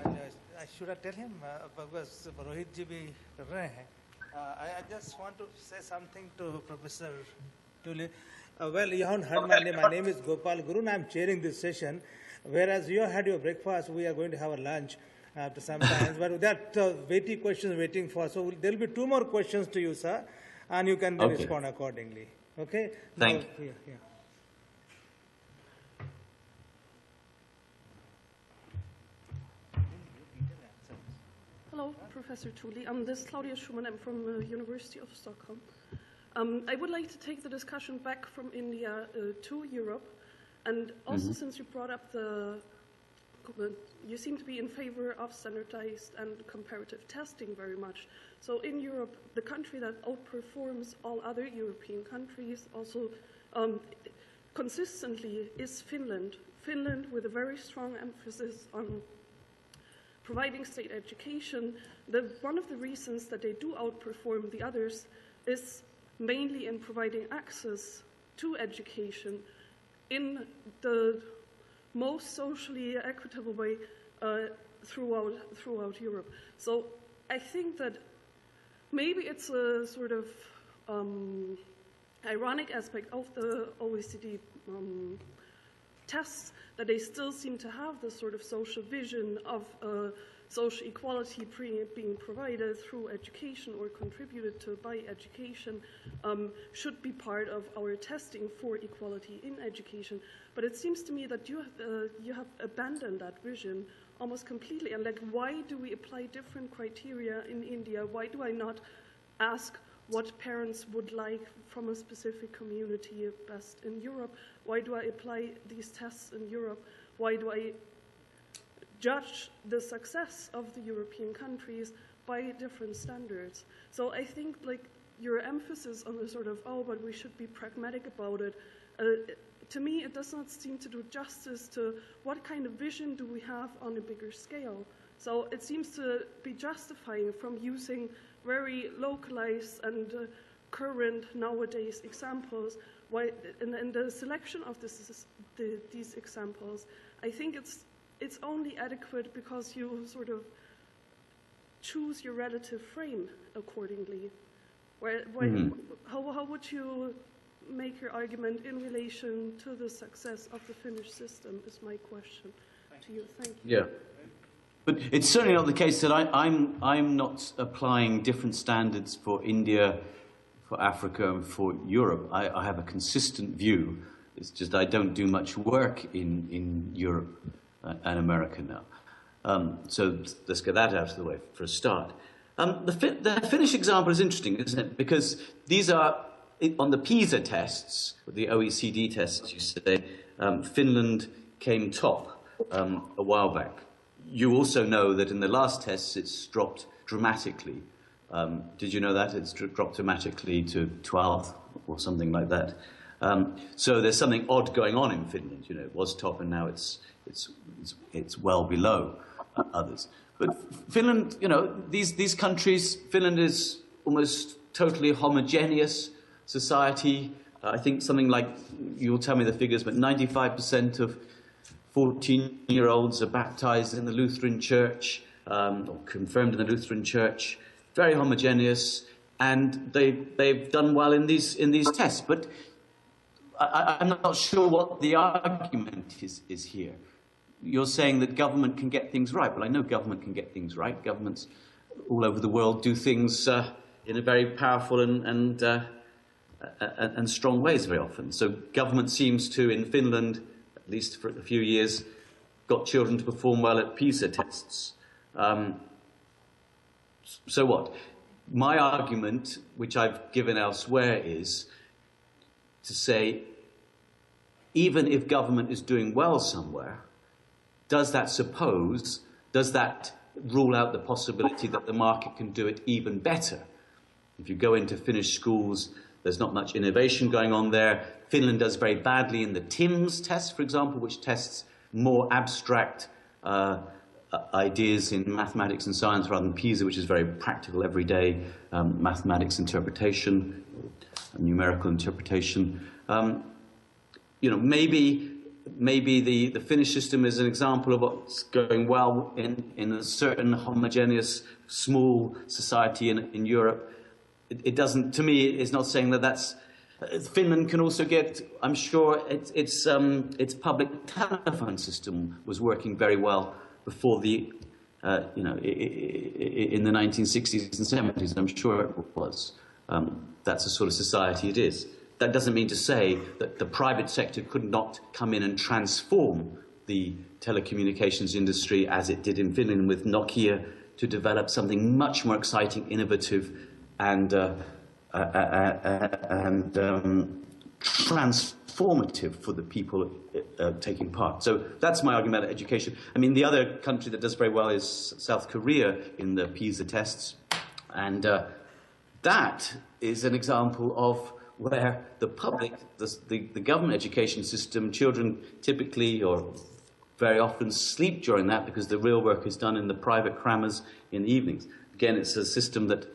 Should I tell him because Rohit ji bhi kar rahe hain? I just want to say something to Professor Tooley. Well, you haven't heard my name. My name is Gopal Guru, and I'm chairing this session. Whereas you had your breakfast, we are going to have a lunch after some time. But that weighty questions waiting for. So there will be 2 more questions to you, sir, and you can respond accordingly. Okay? Thank you. Yeah. Hello, Professor Tooley. This is Claudia Schumann. I'm from the University of Stockholm. I would like to take the discussion back from India to Europe. And also, since you brought up the you seem to be in favor of standardized and comparative testing very much. So in Europe, the country that outperforms all other European countries also consistently is Finland. Finland, with a very strong emphasis on providing state education, one of the reasons that they do outperform the others is mainly in providing access to education in the most socially equitable way throughout Europe. So I think that maybe it's a sort of ironic aspect of the OECD tests that they still seem to have this sort of social vision of social equality being provided through education or contributed to by education should be part of our testing for equality in education. But it seems to me that you have abandoned that vision almost completely. And like, why do we apply different criteria in India? Why do I not ask what parents would like from a specific community best in Europe? Why do I apply these tests in Europe? Why do I judge the success of the European countries by different standards? So I think like your emphasis on the sort of, oh, but we should be pragmatic about it, to me it does not seem to do justice to what kind of vision do we have on a bigger scale. So it seems to be justifying from using very localized and current nowadays examples. In the selection of these examples, I think it's only adequate because you sort of choose your relative frame accordingly. How would you make your argument in relation to the success of the Finnish system is my question to you. Thank you. Yeah. But it's certainly not the case that I'm not applying different standards for India, for Africa, and for Europe. I have a consistent view. It's just I don't do much work in Europe and America now. So let's get that out of the way for a start. The Finnish example is interesting, isn't it? Because these are, on the PISA tests, the OECD tests, you say, Finland came top a while back. You also know that in the last tests it's dropped dramatically. Did you know that? It's dropped dramatically to 12th or something like that. So there's something odd going on in Finland. You know, it was top and now it's well below others. But Finland, you know, these countries, Finland is almost totally homogeneous society. I think something like, you'll tell me the figures, but 95% of 14-year-olds are baptized in the Lutheran Church, or confirmed in the Lutheran Church. Very homogeneous, and they've done well in these tests. But I'm not sure what the argument is here. You're saying that government can get things right. Well, I know government can get things right. Governments all over the world do things in a very powerful and strong ways very often. So government seems to, in Finland, at least for a few years, got children to perform well at PISA tests. So what? My argument, which I've given elsewhere, is to say, even if government is doing well somewhere, does that rule out the possibility that the market can do it even better? If you go into Finnish schools, there's not much innovation going on there. Finland does very badly in the TIMSS test, for example, which tests more abstract ideas in mathematics and science rather than PISA, which is very practical, everyday mathematics interpretation, numerical interpretation. You know, maybe the Finnish system is an example of what's going well in a certain homogeneous small society in Europe. It doesn't, to me, it's not saying that's. Finland can also get, I'm sure, its public telephone system was working very well before the, in the 1960s and 70s. I'm sure it was. That's the sort of society it is. That doesn't mean to say that the private sector could not come in and transform the telecommunications industry as it did in Finland with Nokia to develop something much more exciting, innovative, and transformative for the people taking part. So that's my argument about education. I mean, the other country that does very well is South Korea in the PISA tests. And that is an example of where the public, the government education system, children typically or very often sleep during that because the real work is done in the private crammers in the evenings. Again, it's a system that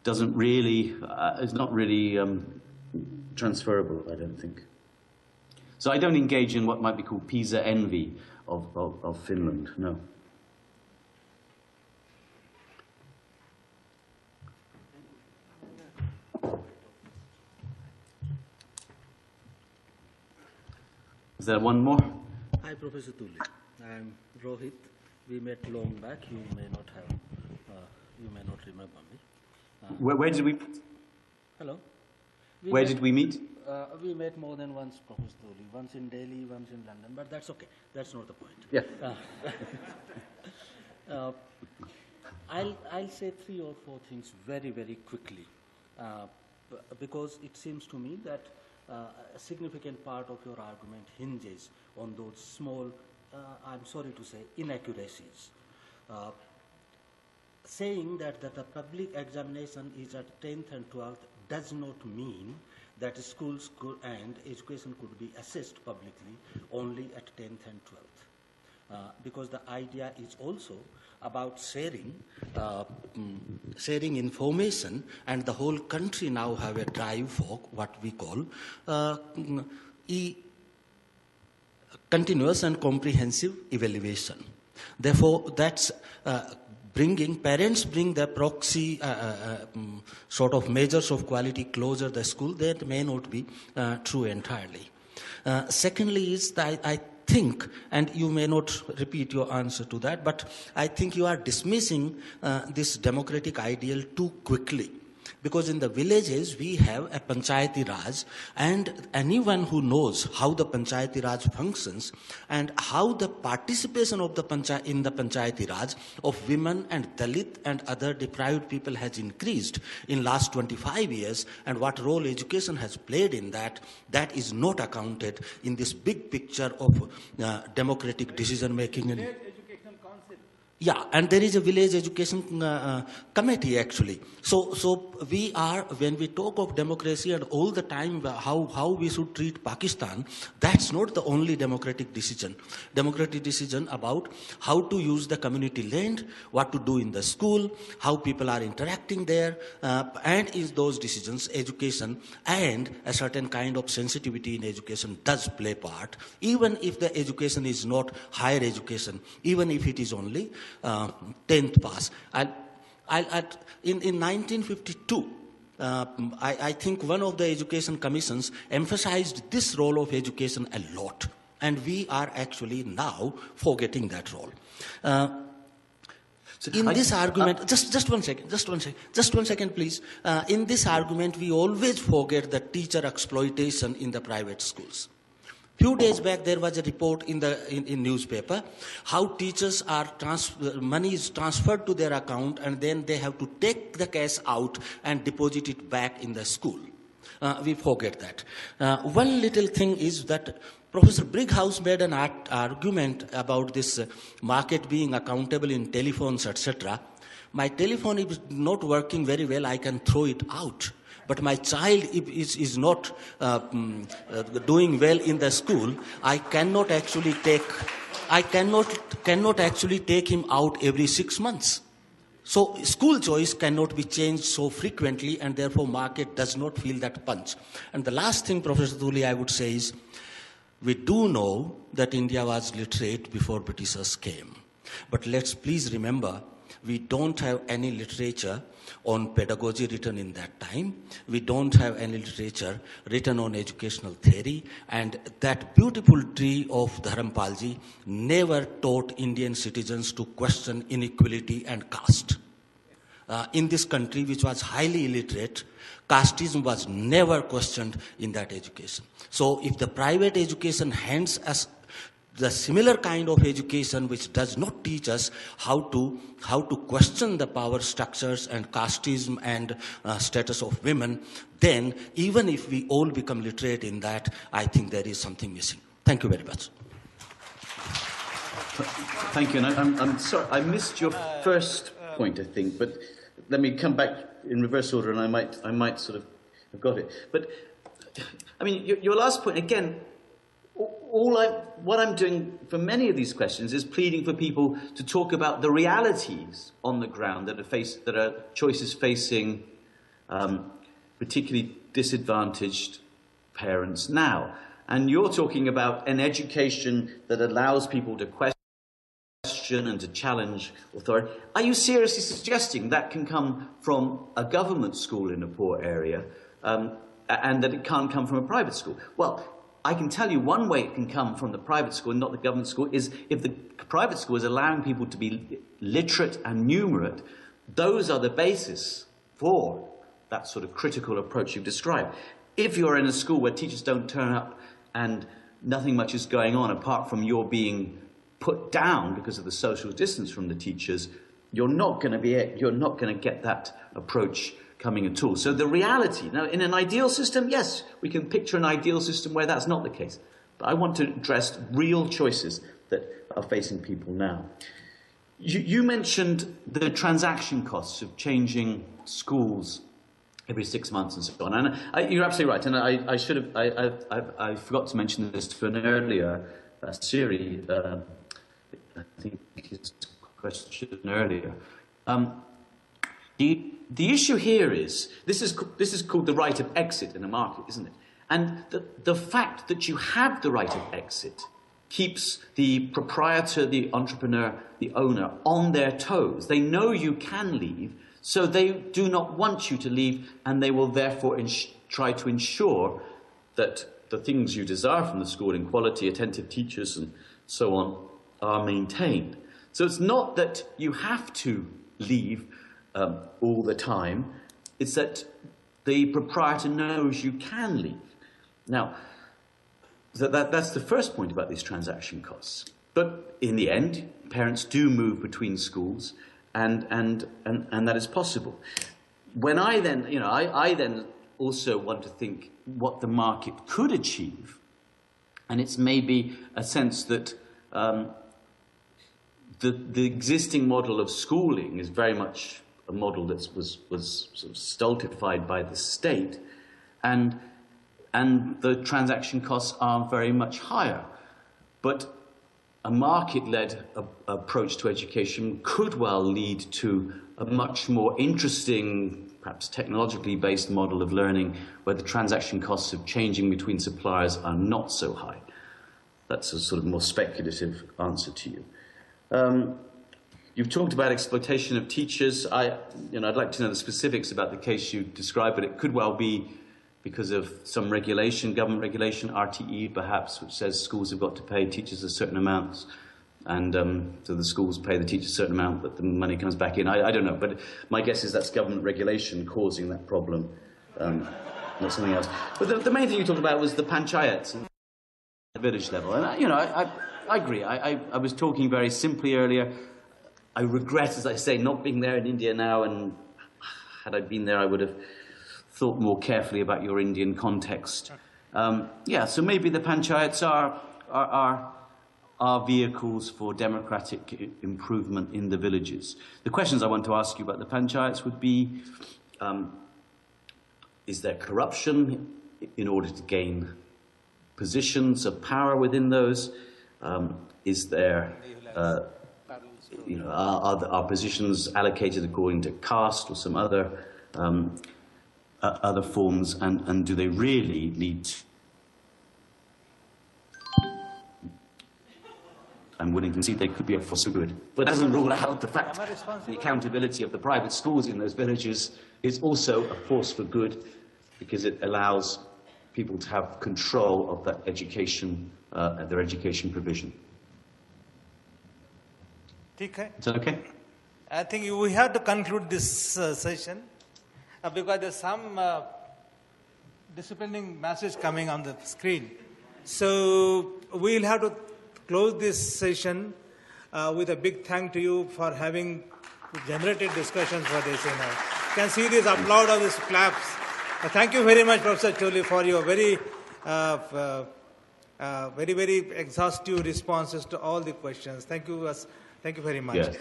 doesn't really, is not really transferable, I don't think. So I don't engage in what might be called PISA envy of Finland, no. Is there one more? Hi, Professor Tooley. I'm Rohit. We met long back. You may not remember me. Where did we? Hello. Where did we meet? We met more than once, Professor Tooley. Once in Delhi, once in London. But that's okay. That's not the point. Yeah. I'll say 3 or 4 things very, very quickly, because it seems to me that a significant part of your argument hinges on those small, I'm sorry to say, inaccuracies. Saying that the public examination is at 10th and 12th does not mean that schools could, and education could be assessed publicly only at 10th and 12th. Because the idea is also about sharing information, and the whole country now have a drive for what we call continuous and comprehensive evaluation. Therefore, that's parents bring their proxy sort of measures of quality closer the school. That may not be true entirely. Secondly is that I think, and you may not repeat your answer to that, but I think you are dismissing this democratic ideal too quickly. Because in the villages, we have a Panchayati Raj, and anyone who knows how the Panchayati Raj functions and how the participation of in the Panchayati Raj of women and Dalit and other deprived people has increased in last 25 years, and what role education has played in that is not accounted in this big picture of democratic decision making. Yeah, and there is a village education committee actually. So we are, when we talk of democracy and all the time how we should treat Pakistan, that's not the only democratic decision. Democratic decision about how to use the community land, what to do in the school, how people are interacting there, and in those decisions, education and a certain kind of sensitivity in education does play part, even if the education is not higher education, even if it is only 10th pass. In 1952, I think one of the education commissions emphasized this role of education a lot, and we are actually now forgetting that role. In this argument, just one second, please. In this argument, we always forget the teacher exploitation in the private schools. Few days back, there was a report in newspaper how teachers are money is transferred to their account, and then they have to take the cash out and deposit it back in the school. We forget that. One little thing is that Professor Brighouse made an argument about this market being accountable in telephones, etc. My telephone is not working very well. I can throw it out. But my child is not doing well in the school. I cannot actually take him out every 6 months. So school choice cannot be changed so frequently, and therefore market does not feel that punch. And the last thing, Professor Tooley, I would say is, we do know that India was literate before Britishers came. But let's please remember, we don't have any literature on pedagogy written in that time. We don't have any literature written on educational theory. And that beautiful tree of Dharampalji never taught Indian citizens to question inequality and caste. In this country, which was highly illiterate, casteism was never questioned in that education. So if the private education hands us the similar kind of education which does not teach us how to question the power structures and casteism and status of women, then even if we all become literate in that, I think there is something missing. Thank you very much. Thank you. And I'm sorry, I missed your first point, I think, but let me come back in reverse order, and I might sort of have got it. But I mean, your last point again. What I'm doing for many of these questions is pleading for people to talk about the realities on the ground that are choices facing particularly disadvantaged parents now. And you're talking about an education that allows people to question and to challenge authority. Are you seriously suggesting that can come from a government school in a poor area and that it can't come from a private school? Well, I can tell you one way it can come from the private school and not the government school is if the private school is allowing people to be literate and numerate. Those are the basis for that sort of critical approach you've described. If you're in a school where teachers don't turn up and nothing much is going on apart from your being put down because of the social distance from the teachers, you're not going to get that approach coming at all. So the reality, now in an ideal system, yes, we can picture an ideal system where that's not the case. But I want to address real choices that are facing people now. You mentioned the transaction costs of changing schools every 6 months and so on. And you're absolutely right. And I forgot to mention this for an earlier series, I think his question earlier. The issue here is, this is called the right of exit in a market, isn't it? And the fact that you have the right of exit keeps the proprietor, the entrepreneur, the owner on their toes. They know you can leave, so they do not want you to leave, and they will therefore try to ensure that the things you desire from the school in quality, attentive teachers and so on are maintained. So it's not that you have to leave all the time, it's that the proprietor knows you can leave. Now, that's the first point about these transaction costs. But in the end, parents do move between schools, and that is possible. When I then also want to think what the market could achieve, and it's maybe a sense that the existing model of schooling is very much a model that was sort of stultified by the state, and the transaction costs are very much higher. But a market-led approach to education could well lead to a much more interesting, perhaps technologically based model of learning where the transaction costs of changing between suppliers are not so high. That's a sort of more speculative answer to you. You've talked about exploitation of teachers. I'd like to know the specifics about the case you described, but it could well be because of some regulation, government regulation, RTE perhaps, which says schools have got to pay teachers a certain amount, and so the schools pay the teachers a certain amount, but the money comes back in. I don't know, but my guess is that's government regulation causing that problem, not something else. But the main thing you talked about was the panchayats at the village level, and I agree. I was talking very simply earlier. I regret, as I say, not being there in India now, and had I been there, I would have thought more carefully about your Indian context. So maybe the panchayats are vehicles for democratic improvement in the villages. The questions I want to ask you about the panchayats would be, is there corruption in order to gain positions of power within those? Is there... are positions allocated according to caste or some other forms, and do they really lead to... I'm willing to concede they could be a force for good, but that doesn't rule out the fact that the accountability of the private schools in those villages is also a force for good, because it allows people to have control of that education, their education provision. Is that okay? I think we have to conclude this session because there's some disciplining message coming on the screen. So we'll have to close this session with a big thank to you for having generated discussions for this. You can see this applaud of these claps. Thank you very much, Professor Tooley, for your very, very exhaustive responses to all the questions. Thank you very much. Yes.